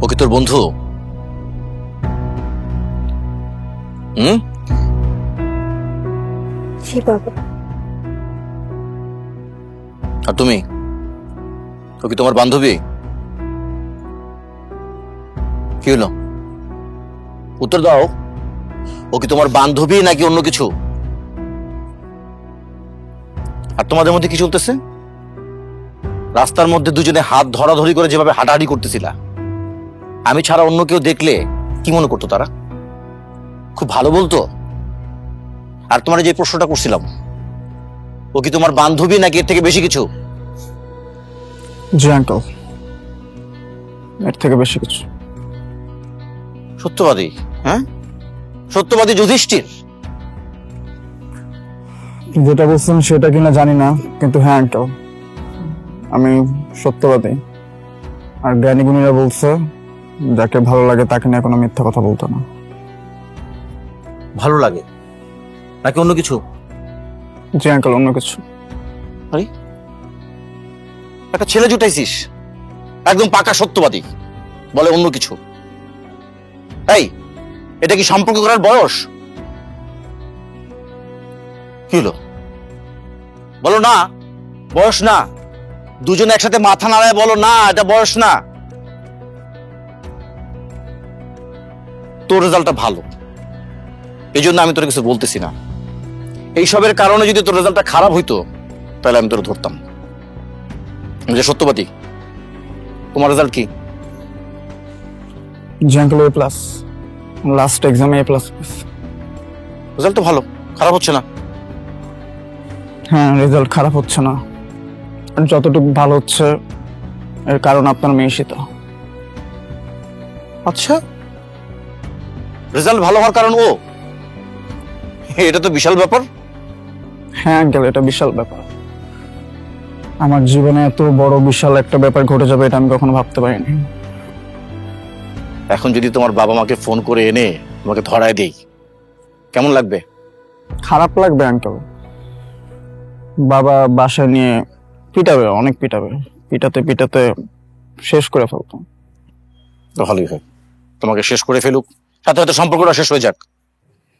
ওকে তোর বন্ধু? জি বাবা। আর তুমি? ও কি তোমার বান্ধবী? কি হলো? উত্তর দাও। ও কি তোমার বান্ধবী নাকি অন্য কিছু? আর তোমাদের মধ্যে কি চলতেছে? রাস্তার মধ্যে দুজনে হাত ধরাধরি করে যেভাবে হাঁটাহাঁটি করতেছিলা, আমি ছাড়া অন্য কেউ দেখলে কি মনে করতো তারা? খুব ভালো বলতো? আর তোমার যে প্রশ্নটা করছিলাম, ও কি তোমার বান্ধবী নাকি এর থেকে বেশি কিছু? জি আঙ্কেল, এর থেকে বেশি কিছু। সত্যবাদী? হ্যাঁ, সত্যবাদী যুধিষ্ঠির। যেটা বলছেন সেটা কিনা জানি না, কিন্তু হ্যাঁ আঙ্কেল, আমি সত্যবাদী। আর জ্ঞানী গুণীরা বলছে যাকে ভালো লাগে তাকে নিয়ে কোনো মিথ্যা কথা বলতো না। ভালো লাগে নাকি অন্য কিছু? জি আঙ্কেল, অন্য কিছু। আরে একটা ছেলে জুটাইছিস, একদম পাকা সত্যবাদী, বলে অন্য কিছু। এই, এটা কি সম্পর্ক করার বয়স? কি হলো বলো না, বয়স না। দুজনে একসাথে মাথা নাড়ায় বলো না, এটা বয়স না। তোর রেজাল্টটা ভালো, এই জন্য আমি তোর কিছু বলতেছি না। এইসবের কারণে যদি তোর রেজাল্টটা খারাপ হইতো তাহলে আমি তোর ধরতাম। আমি যে সত্যবাদী। তোমার রেজাল্ট কি? জি আঙ্কেল, A+, লাস্ট এক্সামে A+। রেজাল্ট তো ভালো, খারাপ হচ্ছে না। হ্যাঁ, রেজাল্ট খারাপ হচ্ছে না, যতটুকু ভালো হচ্ছে এর কারণ আপনার মেয়ে ঈশিতা। আচ্ছা, রেজাল্ট ভালো হওয়ার কারণ ও? এটা তো বিশাল ব্যাপার। হ্যাঁ আঙ্কেল, এটা বিশাল ব্যাপার। আমার জীবনে এত বড় বিশাল একটা ব্যাপার ঘটে যাবে এটা আমি কখনো ভাবতে পারিনি। এখন যদি তোমার বাবা মাকে ফোন করে এনে তোমাকে ধরায় দেই, কেমন লাগবে? খারাপ লাগবে আঙ্কেল। বাবা বাসায় নিয়ে পিটাবে, অনেক পিটাবে, পিটাতে পিটাতে শেষ করে ফেলতো। তো ভালোই হয়, তোমাকে শেষ করে ফেলুক, সাথে হয়তো সম্পর্কটা শেষ হয়ে যাক।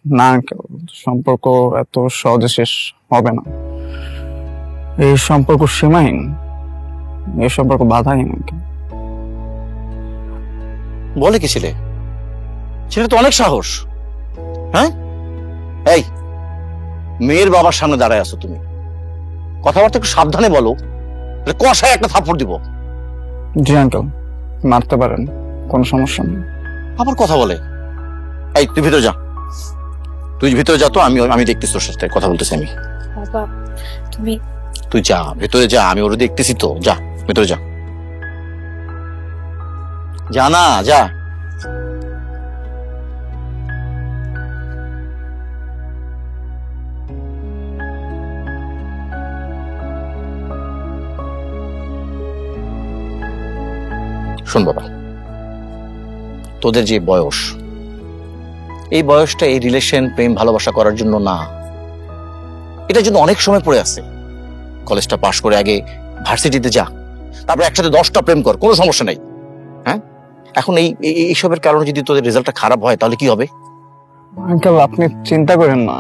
না আঙ্কেল, সম্পর্ক এত সহজে শেষ হবে না। এই সম্পর্ক সীমাহীন, এই সম্পর্ক বাধাহীন আঙ্কেল। বলে কি ছেলে? ছেলে তো অনেক সাহস। হ্যাঁ, এই মেয়ের বাবার সামনে দাঁড়ায় আছো তুমি, কথাবার্তা একটু সাবধানে বলো, কষায় একটা থাপ্পড় দিব। জি আঙ্কেল, মারতে পারেন, কোনো সমস্যা নেই। আবার কথা বলে। এই তুই ভিতরে যা, তুই ভিতরে যা, তো আমি দেখতেছি তোর সাথে কথা বলতেছি আমি। বাবা তুমি তুই যা, ভেতরে যা, আমি ওর দেখতেছি তো। যা ভেতরে যা, যা না যা। শোন বাবা, তোদের যে বয়স, এই বয়সটা এই রিলেশন, প্রেম, ভালোবাসা করার জন্য না। এটার জন্য অনেক সময় পড়ে আছে। কলেজটা পাশ করে আগে ভার্সিটিতে যা, তারপর একসাথে 10টা প্রেম কর, কোনো সমস্যা নাই। হ্যাঁ, এখন এইসবের কারণে যদি তোদের রেজাল্টটা খারাপ হয় তাহলে কি হবে? আঙ্কেল আপনি চিন্তা করেন না,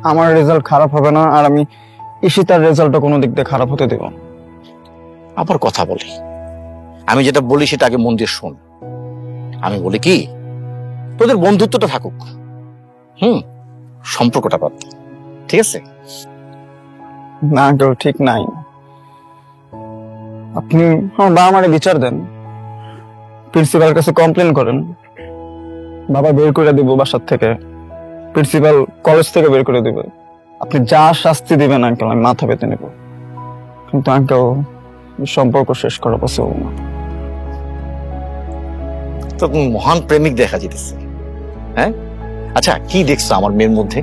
আমার রেজাল্ট খারাপ হবে না, আর আমি ঈশিতার রেজাল্টটা কোনো দিক দিয়ে খারাপ হতে দেব না। আবার কথা বলি, আমি যেটা বলি সেটা আগে মন দিয়ে শোন। আমি বলি কি, তোদের বন্ধুত্বটা থাকুক, সম্পর্কটা বাদ, ঠিক আছে? না আঙ্কেল, ঠিক নাই। আপনি আমার বাবা মারে বিচার দেন, প্রিন্সিপালের কাছে কমপ্লেন করেন, বাবা বের করে দিব বাসার থেকে, প্রিন্সিপাল কলেজ থেকে বের করে দিবে। আপনি যা শাস্তি দিবেন আঙ্কেল আমি মাথা পেতে নেব, কিন্তু আঙ্কেল সম্পর্ক শেষ করা পসিবল না। তো মহান প্রেমিক দেখা যেতেছে। হ্যাঁ, আচ্ছা কি দেখছো আমার মেয়ের মধ্যে?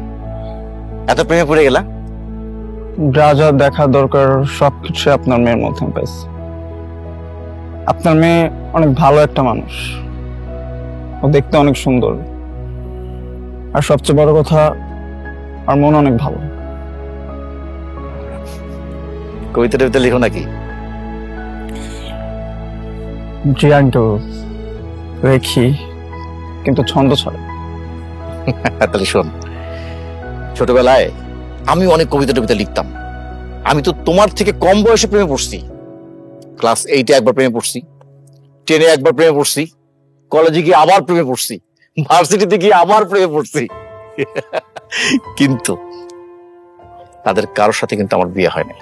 এত প্রেমে পড়ে গেলা? যা যা দেখা দরকার সবকিছু আপনার মেয়ের মধ্যে পেয়েছে। আপনার মেয়ে অনেক ভালো একটা মানুষ, ও দেখতে অনেক সুন্দর, আর সবচেয়ে বড় কথা আর মন অনেক ভালো। কবিতা টবিতা লিখো নাকি? জি আঙ্কেল, রেখি, কিন্তু ছন্দ ছড়ে। তাহলে শোন, ছোটবেলায় আমি অনেক কবিতা টবিতা লিখতাম। আমি তো তোমার থেকে কম বয়সে প্রেমে পড়ছি। ক্লাস 8-এ একবার প্রেমে পড়ছি, 10-এ একবার প্রেমে পড়ছি, কলেজে গিয়ে আবার প্রেমে পড়ছি, ভার্সিটিতে গিয়ে আবার প্রেমে পড়ছি। কিন্তু তাদের কারোর সাথে কিন্তু আমার বিয়ে হয় নাই।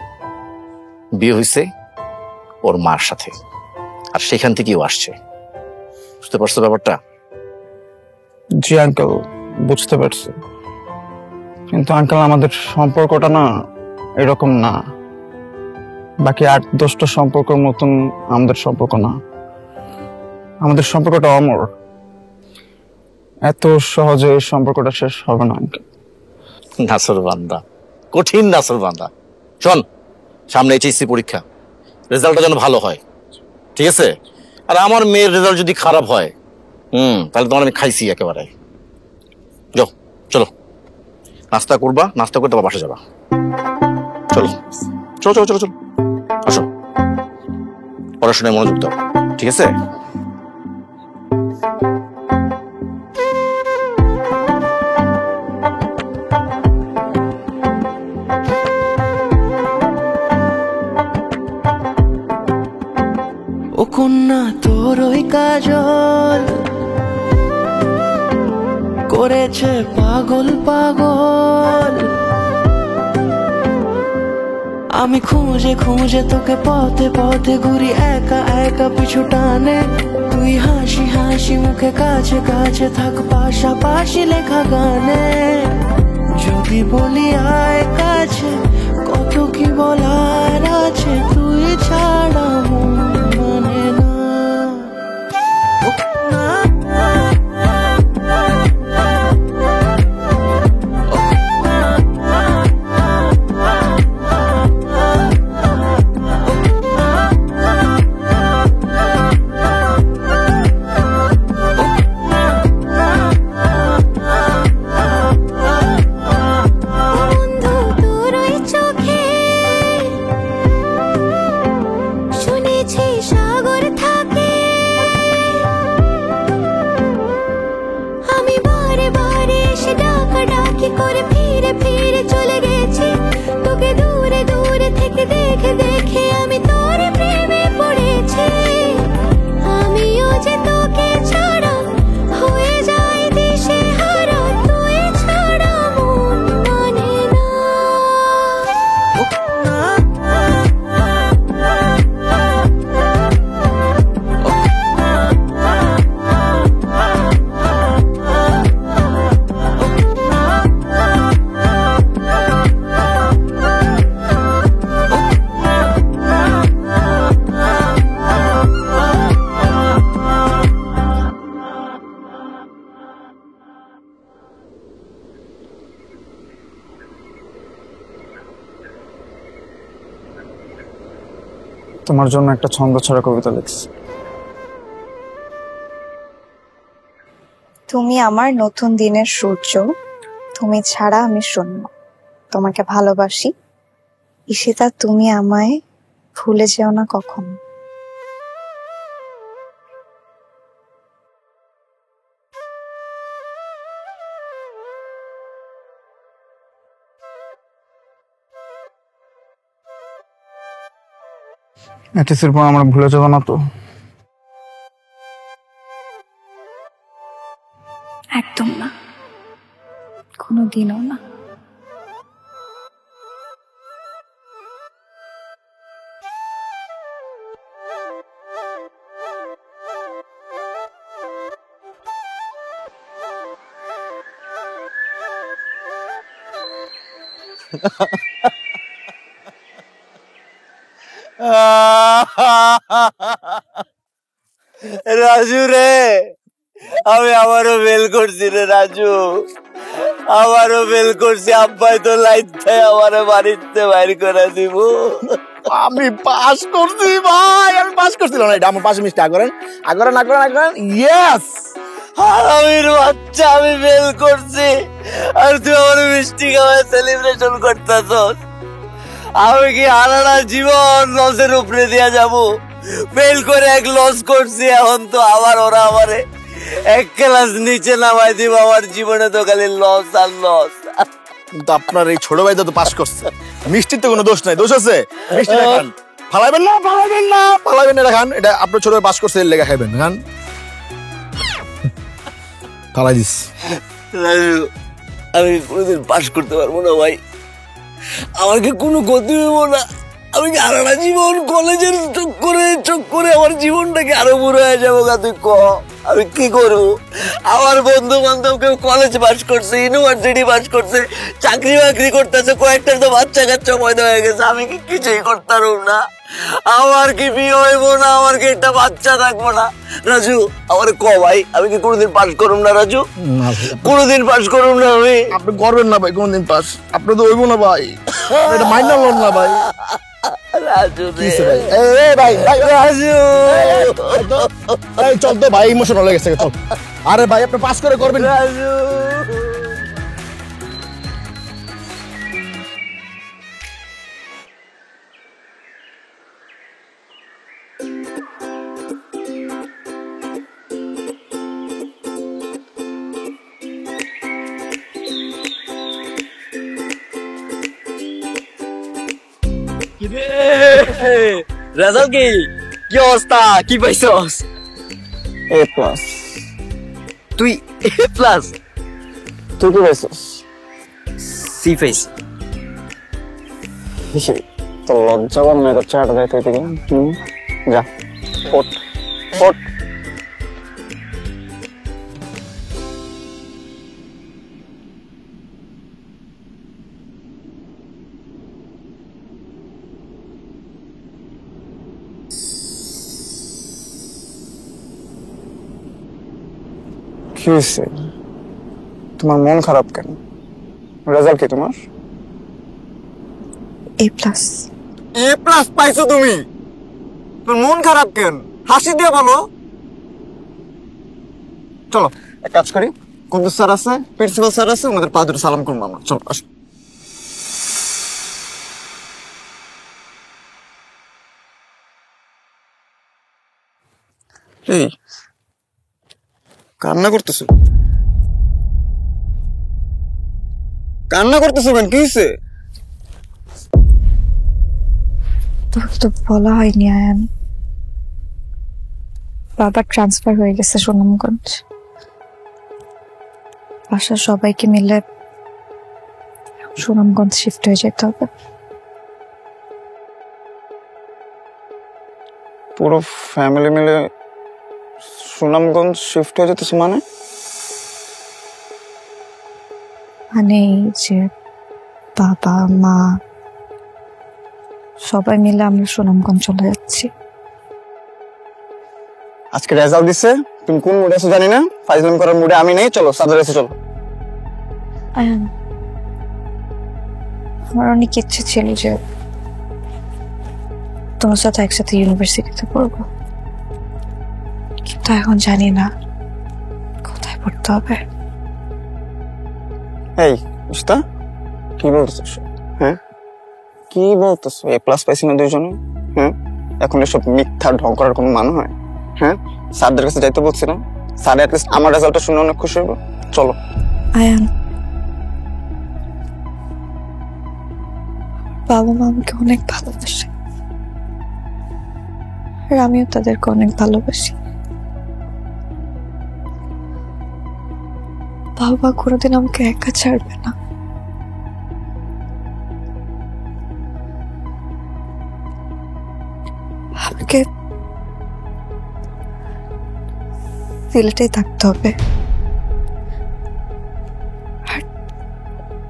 বিয়ে হয়েছে ওর মার সাথে, আর সেখান থেকেও আসছে। বুঝতে পারছো ব্যাপারটা? জি আঙ্কেল, বুঝতে পারছি, কিন্তু আঙ্কেল আমাদের সম্পর্কটা না এরকম না। বাকি 8-10টা সম্পর্কের মতন আমাদের সম্পর্ক না। আমাদের সম্পর্কটা অমর, এত সহজে এই সম্পর্কটা শেষ হবে না আঙ্কেল। নাসর বান্দা, কঠিন নাসর বান্দা। শোন, সামনে এইচএসসি পরীক্ষা, রেজাল্টটা যেন ভালো হয়, ঠিক আছে? আর আমার মেয়ের রেজাল্ট যদি খারাপ হয়, তাহলে তোমার আমি খাইছি একেবারে। যাও, চলো নাস্তা করবা, নাস্তা করে তোমার বাসা যাবা। চলো চলো চলো চলো চলো, আসো, পড়াশোনায় মনোযোগ দাও, ঠিক আছে? ও কন্যা তোর ওই কাজল করেছে পাগল পাগল। আমি খুঁজে খুঁজে তোকে পথে পথে ঘুরি একা একা পিছু টানে, তুই হাসি হাসি মুখে কাছে কাছে থাক পাশাপাশি লেখা গানে। যদি বলি আয় কাছে কত কি বলার আছে, তুই ছাড়া মন মানে না। করে ফিরে ফিরে চলে গেছি তোকে দূরে দূরে থেকে দেখে দেখে আমি তোর প্রেমে পড়েছি। আমিও যে তোকে ছাড়া হয়ে যাই দিশে হারা, তুই ছাড়া মন মানে না। তোমার জন্য একটা ছন্দ ছড়া কবিতা লিখছি। তুমি আমার নতুন দিনের সূর্য, তুমি ছাড়া আমি শূন্য, তোমাকে ভালোবাসি ঈশিতা, তুমি আমায় ভুলে যেও না কখনো। এটিসির পর আমরা ভুলে যাবো না তো? একদম না, কোনোদিনও না। রাজু রে, আমি আবারও বেল করছি রে রাজু, আবারও বেল করছি। আব্বাই তো লাইতে আমারে বাড়িতে বাইর করে দিব। আমি পাস করছি ভাই, আমি পাস করছিলাম না, এটা আমার পাশে মিষ্টি আগরেন আগরেন আগরেন আগরেন। ইয়েস, হারামির বাচ্চা, আমি বেল করছি আর তুই আমার মিষ্টি খাওয়ায় সেলিব্রেশন করতেছস। আমি কি হারানা জীবন লসের উপরে দিয়া যাবো? ফেল করে এক লস করছি, এখন তো আবার ওরা আমারে এক ক্লাস নিচে নামাই দিব। আমার জীবনে তো খালি লস আর লস। কিন্তু আপনার এই ছোট ভাই তো পাস করছে, মিষ্টির তো কোনো দোষ নাই। দোষ আছে? মিষ্টি খান, ফালাইবেন না ফালাইবেন না ফালাইবেন না, খান। এটা আপনার ছোট ভাই পাস করছে, এর লেগে খাইবেন, খান। ফালাই দিস। আমি কোনোদিন পাস করতে পারবো না ভাই, আমার কি কোনো গতি হইব না। আমি কি সারাটা জীবন কলেজের চক্করে আমার জীবনটাকে আরো বুড়ো হয়ে যাবো। তুই ক আমি কি করবো? আমার বন্ধু বান্ধব কেউ কলেজ পাস করছে, ইউনিভার্সিটি পাস করছে, চাকরি বাকরি করতেছে, কয়েকটার তো বাচ্চা কাচ্চা পয়দা হয়ে গেছে। আমি কি কিছুই করতে পারবো না? আমার কি বিয়ে হইব না? আমার কি একটা বাচ্চা থাকবো না? রাজু আমার ক ভাই, আমি কি কোনোদিন পাস করুম না? রাজু কোনোদিন পাস করুম না আমি। আপনি করবেন না ভাই কোনোদিন পাস, আপনি তো হইব না ভাই, এটা মাইনা লন না ভাই। রাজু ভাই রাজু চল তো ভাই, ইমোশনাল হয়ে গেছে, চল। আরে ভাই আপনি পাস করে করবেন। রাজু রেজাল্ট কি? কি অবস্থা? কি পাইছস? এ প্লাস। তুই এ প্লাস? তুই কি পাইছিস? C face. তো লজ্জাবান মেয়ে তোর চেহারাটা দেখতে থেকে যা ওঠ ওঠ। কি হয়েছে? তোমার মন খারাপ কেন? রেজাল্ট কি তোমার? A plus. এ প্লাস পাইছো তুমি? তোমার মন খারাপ কেন? হাসি দিয়ে বলো। চলো এক কাজ করি, কুদ্দুস স্যার আছে, প্রিন্সিপাল স্যার আছে, ওনাদের পা দুটো সালাম করবো আমরা। চলো আসো। এই কান্না করতেছো? কান্না করতেছো কেন? কি হয়েছে? তোকে তো বলা হয়নি আয়ান, বাবার ট্রান্সফার হয়ে গেছে সুনামগঞ্জ। বাসার সবাইকে মিলে সুনামগঞ্জ শিফট হয়ে যেতে হবে। পুরো ফ্যামিলি মিলে সুনামগঞ্জ শিফট হয়ে যেতেছে মানে? মানে এই যে বাবা মা সবাই মিলে আমরা সুনামগঞ্জ চলে যাচ্ছি। আজকে রেজাল্ট দিছে, তুমি কোন মুডে আছো জানি না, ফাইজলাম করার মুডে আমি নেই। চলো সাদের এসে চলো। আয়ান, আমার অনেক ইচ্ছে ছিল যে তোমার সাথে একসাথে ইউনিভার্সিটিতে পড়বো, কিন্তু এখন জানি না কোথায় পড়তে হবে। এই মুস্তা, কি বলতেছো? হ্যাঁ কি বলতেছো? এ প্লাস পাইছি না দুইজনে? হ্যাঁ এখন এসব মিথ্যা ঢং করার কোনো মানে হয়? হ্যাঁ স্যারদের কাছে যাইতে বলছিলাম, স্যার অ্যাটলিস্ট আমার রেজাল্টটা শুনে অনেক খুশি হইব। চলো। আয়ান, বাবা মা আমাকে অনেক ভালোবাসে আর আমিও তাদেরকে অনেক ভালোবাসি। বাবা কোনোদিন আমাকে একা ছাড়বে না। আমাকে সিলেটেই থাকতে হবে। আর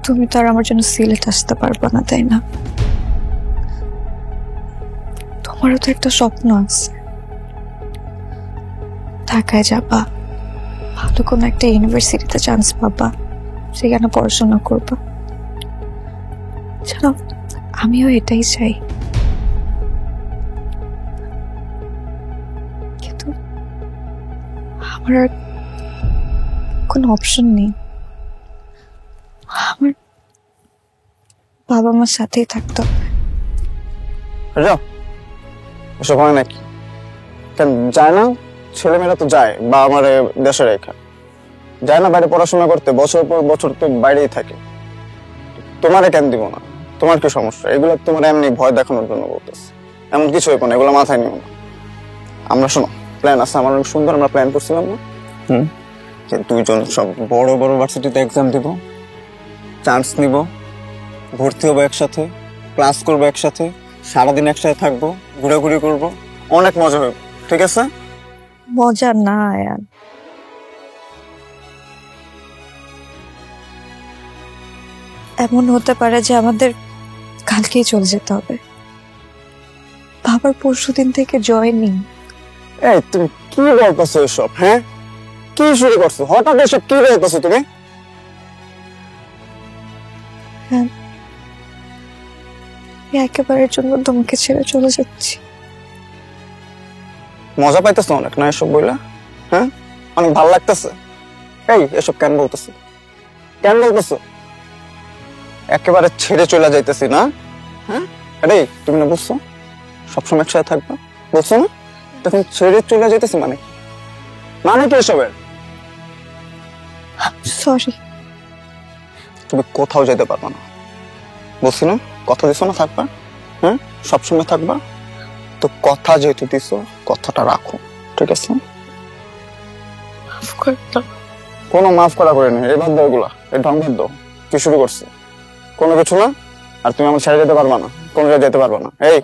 তুমি তো আর আমার জন্য সিলেট আসতে পারবে না, তাই না? তোমারও তো একটা স্বপ্ন আছে, ঢাকায় যাবা, ভালো কোনো একটা ইউনিভার্সিটিতে চান্স পাবা, সেখানে পড়াশোনা করবা। জানো, আমিও এটাই চাই, কিন্তু আমার আর কোনো অপশন নেই। আমার বাবা মার সাথেই থাকতে হবে। যাও, এসব হয় নাকি? কেন যায় না? ছেলেমেয়েরা তো যায়, বা আমার দেশে রেখা যায় না বাইরে পড়াশোনা করতে, বছর পর বছর তো বাইরেই থাকে। তোমারে কেন দিব না? তোমার কি সমস্যা? এগুলো তোমার এমনি ভয় দেখানোর জন্য বলতেছে, এমন কিছু হইব না, এগুলো মাথায় নিও না। আমরা শোনো, প্ল্যান আছে আমার অনেক সুন্দর, আমরা প্ল্যান করছিলাম না যে দুইজন সব বড় বড় ভার্সিটিতে এক্সাম দিব, চান্স নিব, ভর্তি হবো একসাথে, ক্লাস করবো একসাথে, সারাদিন একসাথে থাকবো, ঘোরাঘুরি করবো, অনেক মজা হবে। ঠিক আছে? মজা না আয়ান, এমন হতে পারে যে আমাদের কালকেই চলে যেতে হবে। বাবার পরশুদিন থেকে জয়েনিং। এই তুমি কি বলতেছো এসব? হ্যাঁ কি শুরু করছো হঠাৎ? এসব কি বলতেছো তুমি? হ্যাঁ, একেবারের জন্য তোমাকে ছেড়ে চলে যাচ্ছি। মজা পাইতেছো অনেক না এসব বইলা? হ্যাঁ অনেক ভালো লাগতেছে। এই এসব কেন বলতেছো? কেন বলতেছো? একেবারে ছেড়ে চলে যাইতেছি না? হ্যাঁ আরে তুমি না বুঝছো সবসময় একসাথে থাকবা, বলছো না? তখন ছেড়ে চলে যাইতেছি মানে মানে কি এসবের? সরি, তুমি কোথাও যেতে পারবা না, বলছি না? কথা দিছো না থাকবা? হ্যাঁ সবসময় থাকবা তো, কথা যেহেতু দিছো কথাটা রাখো। ঠিক আছে? কোনো মাফ করা করে না, এই বাদ দাও এগুলা, এই ঢং বাদ দাও। কি শুরু করছে? কোনো কিছু না। আর তুমি আমার ছেড়ে যেতে পারবা না, কোনো জায়গায় যেতে পারবা না। এই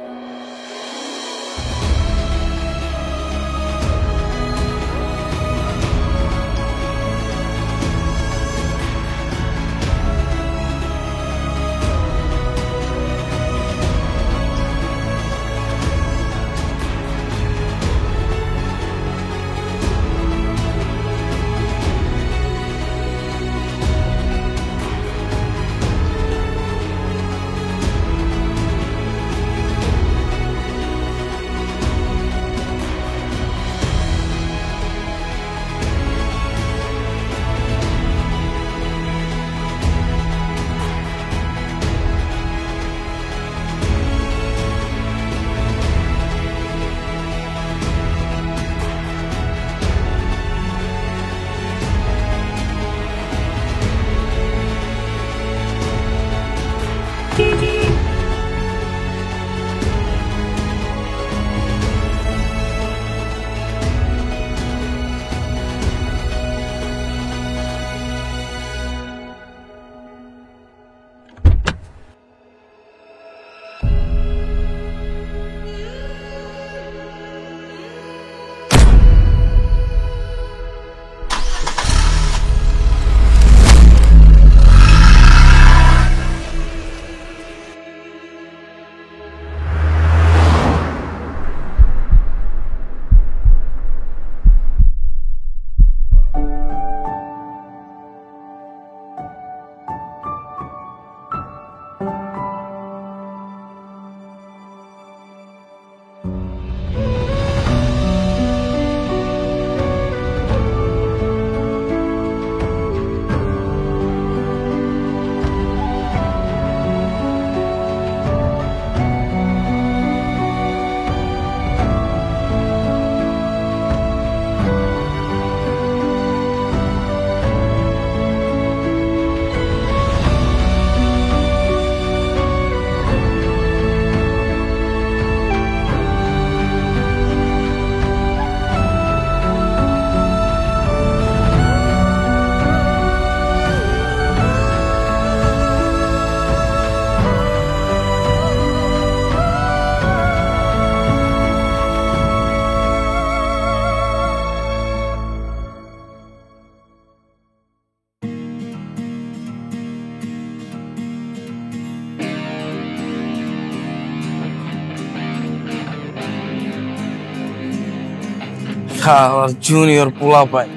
জুনিয়র পোলা পায়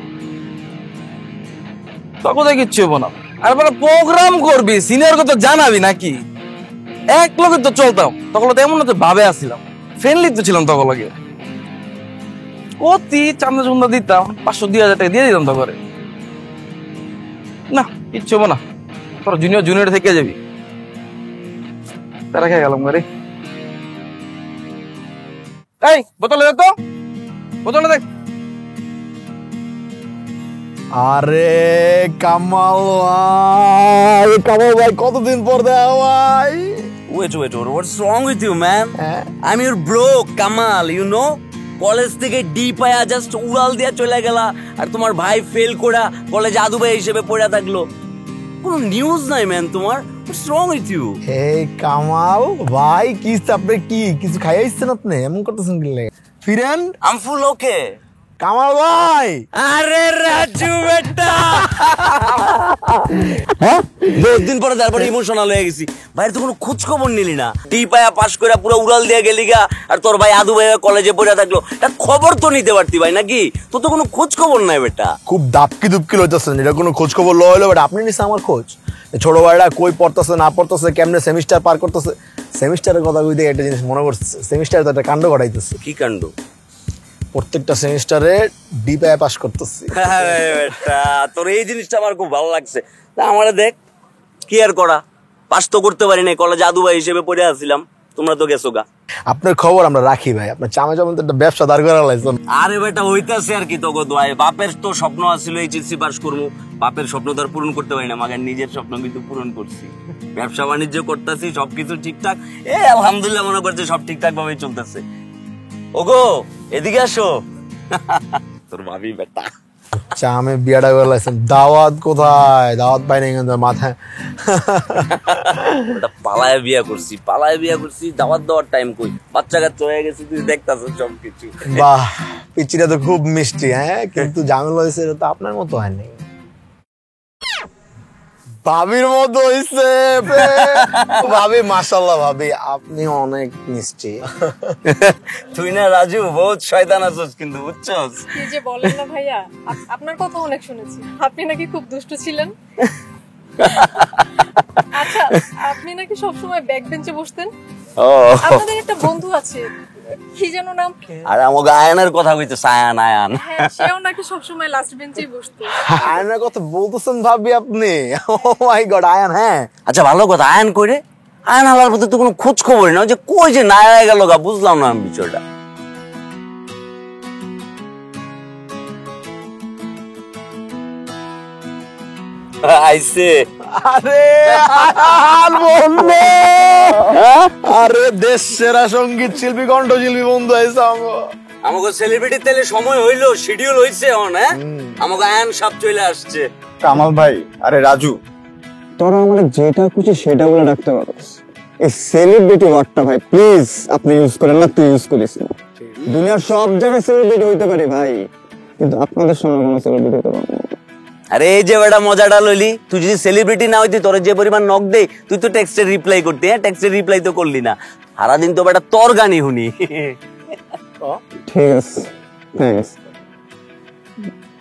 তখন কিচ্ছু হবো না। আর প্রোগ্রাম করবি সিনিয়র কথা জানাবি নাকি? এক লগে তো চলতাম তখন তো এমন তো ভাবে আসছিলাম, ফ্রেন্ডলি তো ছিলাম তখন লাগে। অতি চান্দা চুন্দা দিতাম, 500-2000 টাকা দিয়ে দিতাম তখন। না কিচ্ছু হবো না, তোর জুনিয়র থেকে যাবি। তারা খেয়ে গেলাম গাড়ি। এই বোতলে দেখ তো, বোতলে দেখ। আরে কামাল ভাই, কতদিন পর দেখা ভাই। Wait, what's wrong with you, man? I'm your bro, Kamal, you know? College থেকে ডি পায়া জাস্ট উড়াল দিয়া চলে গেলা, আর তোমার ভাই ফেল করা কলেজে আদু ভাই হিসেবে পড়া থাকলো। কোনো নিউজ নাই ম্যান তোমার। What's wrong with you? এই কামাল ভাই, কি আপনি কি কিছু খাইছেন আপনি? এমন করতেছেন কি লাগে? ফিরেন। I'm full okay. কামাল ভাই। আরে রাজু বেটা, হ্যাঁ 10 দিন পরে তারপর ইমোশনাল হয়ে গেছি। ভাইয়ের তো কোনো খোঁজ খবর নিলি না। টি পায়া পাস করে পুরো উড়াল দিয়ে গেলি গা, আর তোর ভাই আদু ভাই কলেজে পড়ে থাকলো, তার খবর তো নিতে পারতি ভাই নাকি? তোর তো কোনো খোঁজ খবর নাই বেটা। খুব দাপকি দুপকি লইতেছেন, এটা কোনো খোঁজ খবর লইলো বেটা? আপনি নিছে আমার খোঁজ। ছোট ভাইরা কই পড়তেছে না পড়তেছে, কেমনে সেমিস্টার পার করতেছে। সেমিস্টারের কথা কইতে একটা জিনিস মনে করছে, সেমিস্টারে তো একটা কাণ্ড ঘটাইতেছে। কি কাণ্ড? প্রত্যেকটা সেমিস্টারে ডি পায়া পাস করতেছি। তোর এই জিনিসটা আমার খুব ভালো লাগছে। তা আমারে দেখ, কি আর করা, পাস তো করতে পারি না, কলেজে আদু ভাই হিসেবে পড়ে আসছিলাম, তোমরা তো গেছো গা। আপনার খবর আমরা রাখি ভাই, আপনার চামে চামে একটা ব্যবসা দাঁড় করা লাগছে। আরে বেটা হইতাছে আর কি তো ভাই, বাপের তো স্বপ্ন আছিল এইচএসসি পাস করবো, বাপের স্বপ্ন তো আর পূরণ করতে পারি না, মাগার নিজের স্বপ্ন কিন্তু পূরণ করছি। ব্যবসা বাণিজ্য করতেছি, সবকিছু ঠিকঠাক, আলহামদুলিল্লাহ মনে করছে সব ঠিকঠাক ভাবে চলতেছে। ওগো এদিকে আসো, তোর ভাবি বেটা আচ্ছা আমি বিয়াটা করে লাইছেন, দাওয়াত কোথায়? দাওয়াত পাই নাই কিন্তু মাথায়। ওটা পালায় বিয়া করছি, দাওয়াত দেওয়ার টাইম কই? বাচ্চা কাচ্চা হয়ে গেছে, তুই দেখতাছ সব কিছু। বাহ, পিচিটা তো খুব মিষ্টি, হ্যাঁ, কিন্তু ঝামেলা হয়েছে তো আপনার মতো হয়নি, ভাবির মতো হইছে। ভাবি মাশাআল্লাহ, ভাবি আপনি অনেক মিষ্টি। তুই না রাজু বহুত শয়তান আছিস কিন্তু, বুঝছস? কি যে বলেন না ভাইয়া, আপনার কথা অনেক শুনেছি, আপনি নাকি খুব দুষ্ট ছিলেন। আচ্ছা, আপনি নাকি সবসময় ব্যাক বেঞ্চে বসতেন। আপনাদের একটা বন্ধু আছে, কি যেন নাম? আরে আমাকে আয়ানের কথা কইতেছ, আয়ান। হ্যাঁ, সেও নাকি সবসময় লাস্ট বেঞ্চেই বসতো। আয়ানের কথা বলতেছেন ভাবি আপনি? ও মাই গড, আয়ান। হ্যাঁ আচ্ছা, ভালো কথা, আয়ান কই রে? আয়ান আলার প্রতি তো কোনো খোঁজ খবরই না, যে কই যে না হয়ে গেল গা, বুঝলাম না আমি বিষয়টা। আইছে। আরে বন্ধু, আরে দেশ সেরা সঙ্গীত শিল্পী, কণ্ঠশিল্পী বন্ধু আইছে আমাকে সেলিব্রিটি তেলে সময় হইলো, শিডিউল হইছে এখন। হ্যাঁ, আমাকে আয়ান সাপ চলে আসছে। কামাল ভাই, আরে রাজু, তোরা আমার যেটা খুশি সেটা বলে ডাকতে পারোস। এই সেলিব্রিটি ওয়ার্ডটা ভাই প্লিজ আপনি ইউজ করেন না, তুই ইউজ করিস না। দুনিয়ার সব জায়গায় সেলিব্রিটি হইতে পারে ভাই, কিন্তু আপনাদের সঙ্গে কোনো সেলিব্রিটি হতে পারবে না। আরে এই যে বেটা মজাটা লইলি, তুই যদি সেলিব্রিটি না হইতি, তোর যে পরিমাণ নক দে, তুই তো টেক্সটের রিপ্লাই করতি। হ্যাঁ, টেক্সটের রিপ্লাই তো করলি না, সারাদিন তো বেটা তোর গানই শুনি। ঠিক আছে, থ্যাঙ্কস।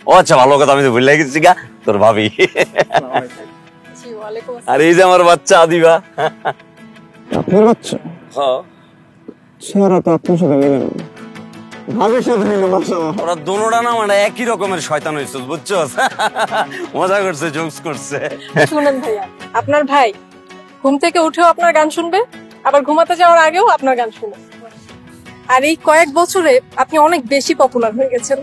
ও আচ্ছা, ভালো কথা, আমি তো ভুলে গেছি গা, তোর ভাবি। আরে এই যে আমার বাচ্চা আদিবা। আপনার বাচ্চা? হ্যাঁ, চেহারা তো আপনার সাথে মিলে না, ভাবির সাথে মিলে। মাশাআল্লাহ, ওরা দোনোটা না মানে একই রকমের শয়তান হইছস, বুঝছস? মজা করছে, জোকস করছে। শুনেন ভাইয়া, আপনার ভাই ঘুম থেকে উঠেও আপনার গান শুনবে, আবার ঘুমাতে যাওয়ার আগেও আপনার গান শুনবে। আর এই কয়েক বছরে আপনি অনেক বেশি পপুলার হয়ে গেছেন।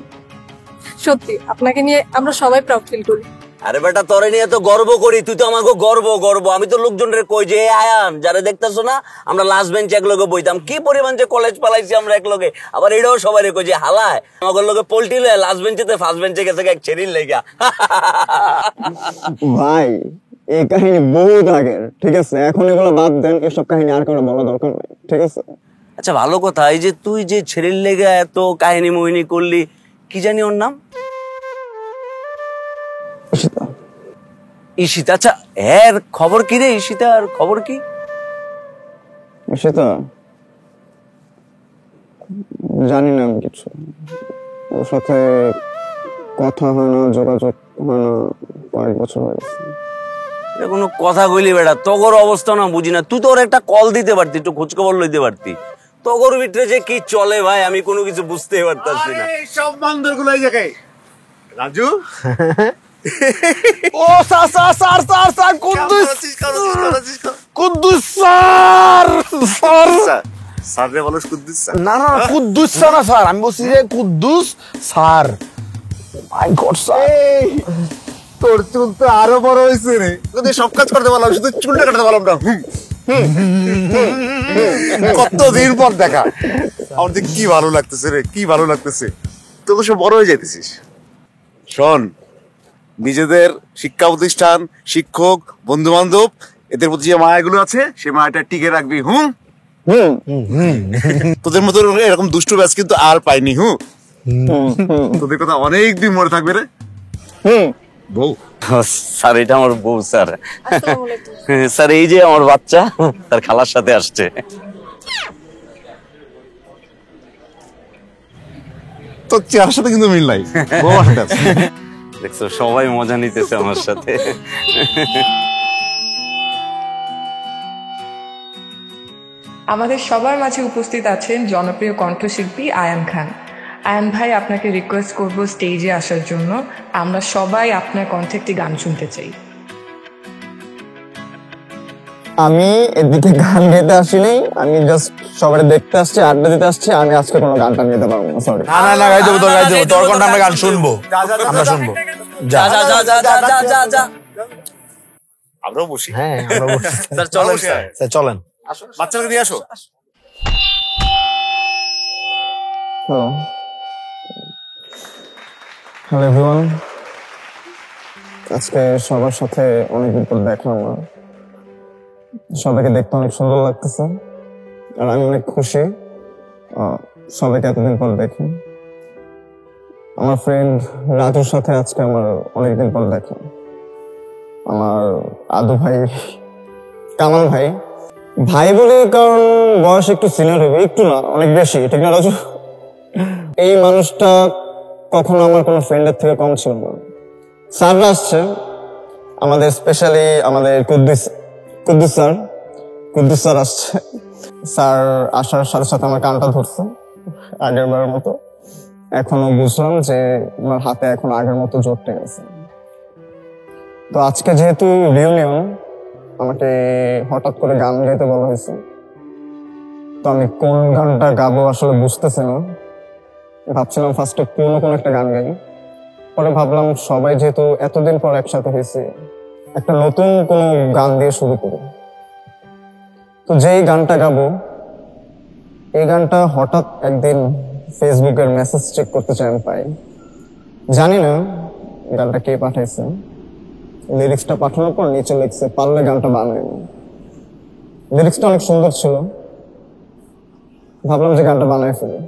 সত্যি আপনাকে নিয়ে আমরা সবাই প্রাউড ফিল করি। আরে বেটা, তোরে নিয়ে তো গর্ব করি, তুই তো আমাকে গর্ব। আমি তো লোকজনের কই যে আয়ান যারা দেখতেছো না, আমরা লাস্ট বেঞ্চে এক লগে বইতাম, কি পরিমাণ যে কলেজ পালাইছি আমরা এক লগে। আবার এটাও সবাই কই যে হালায় আমাকে লগে পোল্টি লয়ে লাস্ট বেঞ্চেতে ফার্স্ট বেঞ্চে গেছে এক ছেড়ির লেগা। ভাই এই কাহিনী বহুত আগের, ঠিক আছে? এখন এগুলো বাদ দেন, এসব কাহিনী আর কোনো বলা দরকার নেই, ঠিক আছে? আচ্ছা, ভালো কথা, এই যে তুই যে ছেড়ির লেগা এত কাহিনী মুহিনী করলি, কি জানি ওর নাম? ঈশিতা। আচ্ছা, এর খবর কি রে? ঈশিতার খবর কি? ঈশিতা জানি না আমি কিছু, ওর সাথে কথা হয় না, যোগাযোগ হয় না, কয়েক বছর হয়ে গেছে। এটা কোনো কথা কইলি বেটা? তোর অবস্থা না বুঝি না, তুই তো ওর একটা কল দিতে পারতি, একটু খোঁজ খবর লইতে পারতি। তোর ভিতরে যে কি চলে ভাই, আমি কোনো কিছু বুঝতেই পারতাছি না। সব বান্দরগুলো এই জায়গায়। রাজু, ও স্যার কুদ্দুস স্যার। স্যার রে বলো কুদ্দুস স্যার? না কুদ্দুস স্যার না স্যার, আমি বলছি যে কুদ্দুস স্যার। মাই গড স্যার, তোর চুল তো আরো বড় হয়েছে রে, তোদের সব কাজ করতে পারলাম, শুধু চুলটা কাটাতে পারলাম না। কতদিন পর দেখা, আমার যে কি ভালো লাগতেছে রে, কি ভালো লাগতেছে। তোকে সব বড় হয়ে যাইতেছিস। শোন, নিজেদের শিক্ষা প্রতিষ্ঠান, শিক্ষক, বন্ধু বান্ধব, এদের প্রতি যে মায়াগুলো আছে সেই মায়াটা টিকে রাখবি। তোদের মতো এরকম দুষ্টু ব্যাচ কিন্তু আর পাইনি। তোদের কথা অনেক দিন মনে থাকবে রে। বউ? স্যার, এটা আমার বউ স্যার। স্যার, এই যে আমার বাচ্চা তার খালার সাথে আসছে। তোর চেহারার সাথে কিন্তু মিল নাই। দেখছো, সবাই মজা নিতেছে আমার সাথে। আমাদের সবার মাঝে উপস্থিত আছেন জনপ্রিয় কণ্ঠশিল্পী আয়ান খান। আয়ান ভাই, আপনাকে রিকোয়েস্ট করব স্টেজে আসার জন্য। আমরা সবাই আপনার কণ্ঠে একটি গান শুনতে চাই। আমি এদিকে গান গাইতে আসিনি, আমি জাস্ট সবাই দেখতে আসছি, আড্ডা দিতে আসছি। আমি আজকে কোনো গানটা নিতে পারবো না, সরি। না গাই দেবো, তোর কণ্ঠে আমরা গান শুনবো, আমরা শুনবো। যা। আমরাও বসি। হ্যাঁ, আমরা বসি। স্যার চলেন, স্যার চলেন, বাচ্চাকে নিয়ে আসো। হ্যালো এভরিওয়ান, আজকে সবার সাথে অনেকদিন পর দেখা আমার, সবাইকে দেখতে অনেক সুন্দর লাগতেছে আর আমি অনেক খুশি সবাইকে এতদিন পর দেখি। আমার ফ্রেন্ড রাজুর সাথে আজকে আমার অনেকদিন পর দেখা। আমার আদু ভাই, কামাল ভাই, ভাই বলে কারণ বয়স একটু সিনিয়র হবে, একটু না অনেক বেশি, ঠিক না রাজু? এই মানুষটা কখনো আমার কোনো ফ্রেন্ডের থেকে কম ছিল না। স্যাররা আসছে আমাদের, স্পেশালি আমাদের কুদ্দুস স্যার আসছে। স্যার আসার সাথে সাথে আমার কানটা ধরছে আগের বারের মতো। এখনো বুঝলাম যে আমার হাতে এখন আগের মতো জোরটা গেছে। তো আজকে যেহেতু রিউনিয়ন, আমাকে হঠাৎ করে গান গাইতে বলা হয়েছে। তো আমি কোন গানটা গাবো আসলে বুঝতেছি না। ভাবছিলাম ফার্স্টে কোন একটা গান গাই, পরে ভাবলাম সবাই যেহেতু এতদিন পর একসাথে হয়েছে, একটা নতুন কোন গান দিয়ে শুরু করি। তো যেই গানটা গাবো, এই গানটা হঠাৎ একদিন ফেসবুকের মেসেজ চেক করতে চাই আমি পাই। জানি না গানটা কে পাঠাইছে, লিরিক্সটা পাঠানোর পর নিচে লিখছে পারলে গানটা বানাই। লিরিক্সটা অনেক সুন্দর ছিল, ভাবলাম যে গানটা বানাই ফেলি।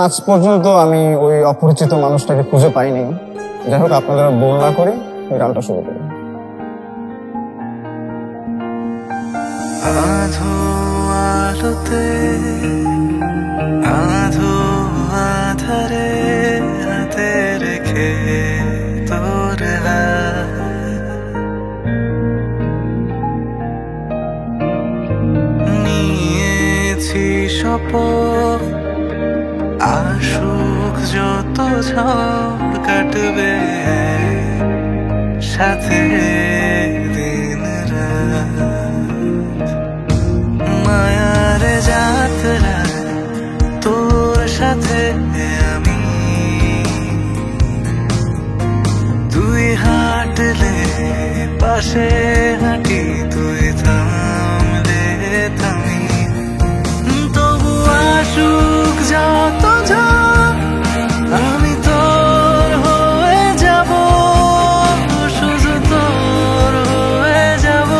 আজ পর্যন্ত আমি ওই অপরিচিত মানুষটাকে খুঁজে পাইনি। যাই হোক, আপনাদের বোর না করে গানটা শুরু করি। আধো আলোতে আধো আধারে হাতে রেখে তোর নিয়েছি শপথ, আসুক যত ঝড় কাটবে সাথে দিন রাত। মায়ার যাত্রা তোর সাথে আমি, তুই হাঁটলে পাশে হাঁটি, তুই থামলে থামি। তবু আসুক যত ঝড় আমি তোর হয়ে যাব, শুধু তোর হয়ে যাব।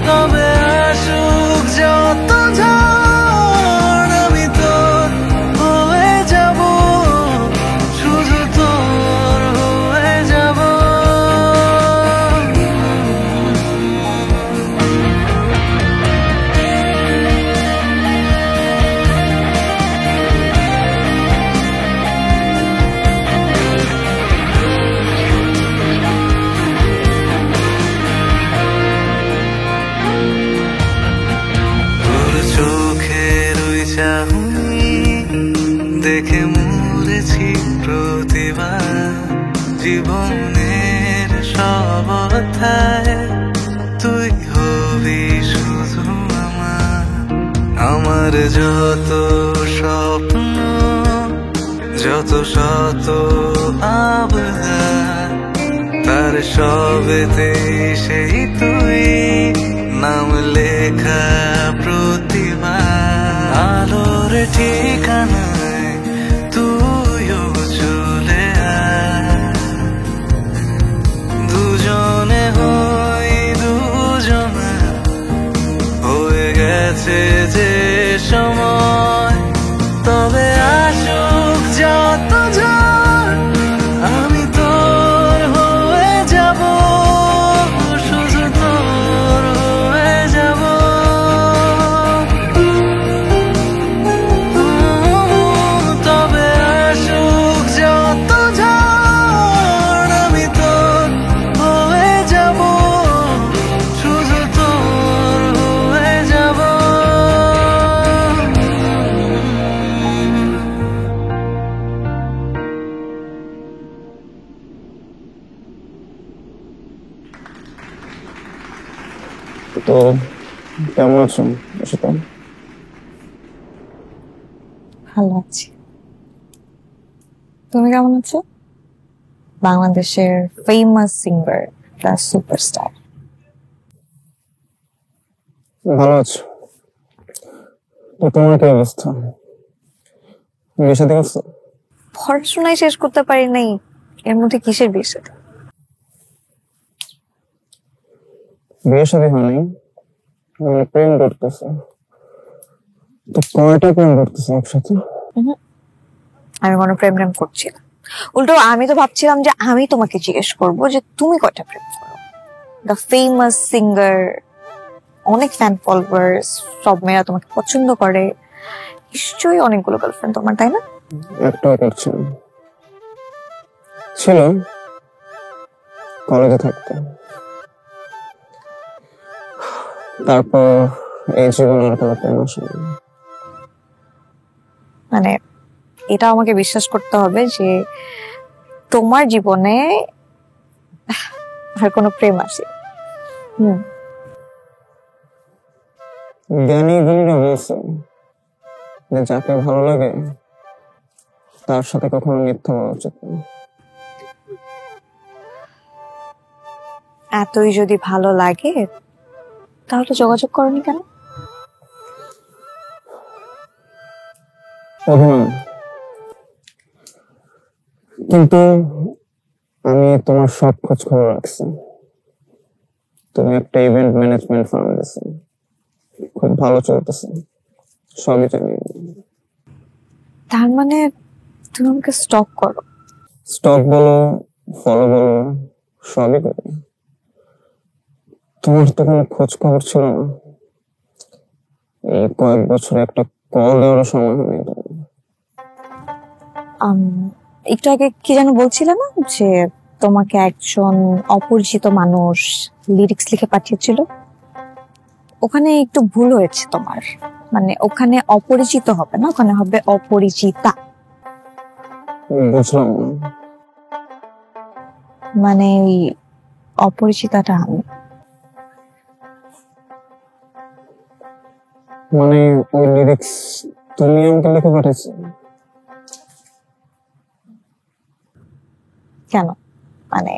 তবে আসুক যত ঝড় আমি তোর হয়ে যাব, শুধু তোর হয়ে যাব। তোর চোখের ওই চাহনি দেখে মরেছি প্রতিবার। জীবনের সব অধ্যায় তুই হবি শুধু আমার যত স্বপ্ন, যত শত আবদার, তার সবেতে সেই তুই নাম লেখা প্রতিমা। আলোর ঠিকানায় তুইও চলে আয়, দুজনে হই দুজনা, হয়ে গেছে যে সময়। তবে আসুক যত ঝড় আমি তোর হয়ে যাব, শুধু তোর হয়ে যাব। তবে আসুক যত ঝড় আমি তোর হয়ে যাব, শুধু তোর হয়ে যাব। তো কেমন আছেন? ভালো আছি। তুমি কেমন আছো? বাংলাদেশের ফেমাস সিঙ্গার প্লাস সুপারস্টার। ভালো আছো? তো তোমার কি অবস্থা? বিয়ে শাদী করছো? পড়াশোনায় শেষ করতে পারি নাই, এর মধ্যে কিসের বিয়ে শাদী? বিয়ে শাদী হয়নি, মানে প্রেম করতেছে। তো কয়টা প্রেম করতেছে একসাথে? আমি কোনো প্রেম করছি না, উল্টো আমি তো ভাবছিলাম যে আমি তোমাকে জিজ্ঞেস করবো যে তুমি কয়টা প্রেম করো। দ্য ফেমাস সিঙ্গার, অনেক ফ্যান ফলোয়ার্স, সব মেয়েরা তোমাকে পছন্দ করে, নিশ্চয়ই অনেকগুলো গার্লফ্রেন্ড তোমার, তাই না? একটাও করছি না, ছিল কলেজে থাকতে, তারপর এই জীবনে আর কোনো প্রেম আসেনি। মানে এটা আমাকে বিশ্বাস করতে হবে যে তোমার জীবনে আর কোনো প্রেম আসে। জ্ঞানী গুণীরা বলছে যে যাকে ভালো লাগে তার সাথে কখনো মিথ্যা বলা উচিত না। এতই যদি ভালো লাগে তাহলে যোগাযোগ করনি কেন? অভিমান, কিন্তু আমি তোমার সব খোঁজ খবর রাখছি। তুমি একটা ইভেন্ট ম্যানেজমেন্ট ফার্ম দিয়েছো, খুব ভালো চলতেছে, সবই জানি। তার মানে তুমি আমাকে স্টক করো? স্টক বলো, ফলো বলো, সবই করি। তোমার তো কোনো খোঁজ খবর ছিল না, এই কয়েক বছরে একটা কল দেওয়ার সময় হয়নি। একটু আগে কি যেন বলছিলে না যে তোমাকে একজন অপরিচিত মানুষ লিরিক্স লিখে পাঠিয়েছিল? ওখানে একটু ভুল হয়েছে তোমার, মানে ওখানে অপরিচিত হবে না, ওখানে হবে অপরিচিতা। বুঝলাম না। মানে অপরিচিতাটা আমি। মানে ওই লিরিক্স তুমি আমাকে লিখে পাঠিয়েছো? কেন? মানে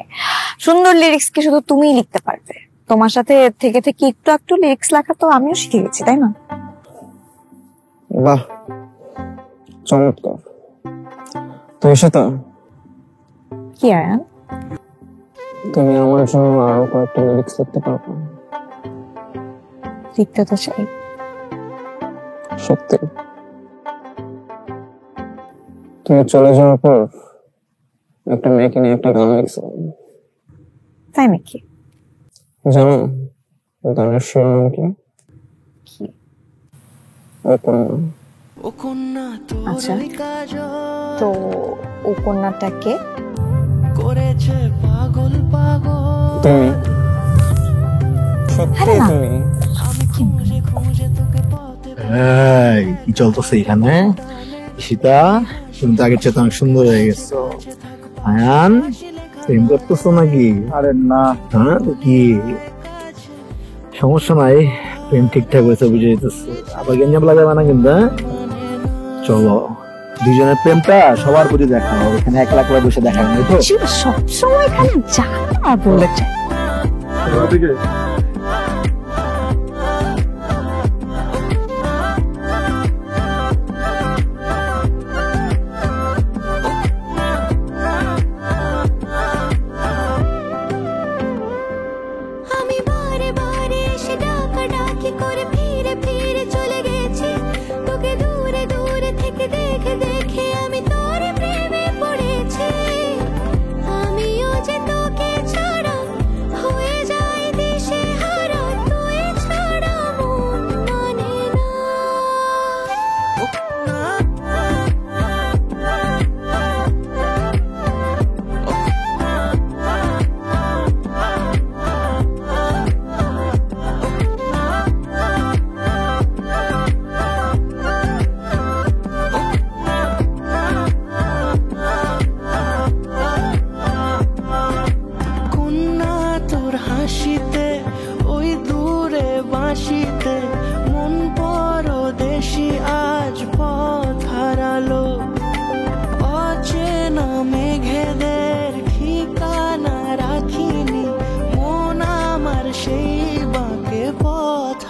সুন্দর লিরিক্স কি শুধু তুমিই লিখতে পারবে? তোমার সাথে থেকে থেকে একটু একটু লিরিক্স লেখা তো আমিও শিখে গেছি, তাই না? বাহ, চমৎকার। তো সেটা কি আয়ান, তুমি আমার জন্য আরো কয়েকটা লিরিক্স লিখতে পারবে? লিখতে তো চাই। সত্যি? তুমি চলে যাওয়ার পর একটা মেয়েকে নিয়ে একটা গান লিখছিলাম। তাই নাকি? জানো গানের শিরোনাম কি? অপর্ণা। আচ্ছা, তো উপন্যাসটাকে করেছে পাগল পাগল তুমি? সত্যি তুমি? কি চলতেছে এখানে? সীতা, তুমি তো আগের চেয়ে অনেক সুন্দর হয়ে গেছো। আয়ান, প্রেম করতেছো নাকি? আরে না। হ্যাঁ, কি সমস্যা নাই, প্রেম ঠিকঠাক হয়েছে বুঝে যেতেছে, আবার গেঞ্জাম লাগাবে না কিন্তু। চলো দুজনের প্রেমটা সবার প্রতি দেখা, এখানে একলা করে বসে দেখা নেই তো। সবসময় এখানে যা বলেছে।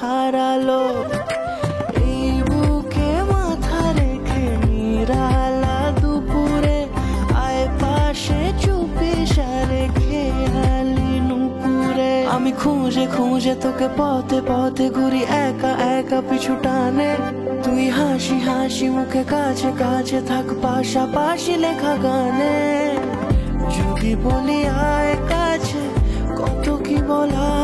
হারালো এই বুকে মাথা রেখে নিরালা আসে চুপি সারে খেয়ালি নুপুরে আমি খুঁজে খুঁজে তোকে পথে পথে ঘুরি একা একা পিছু টানে তুই হাসি হাসি মুখে কাছে কাছে থাক পাশাপাশি লেখা গানে যদি বলি আয় কাছে কত কি বলা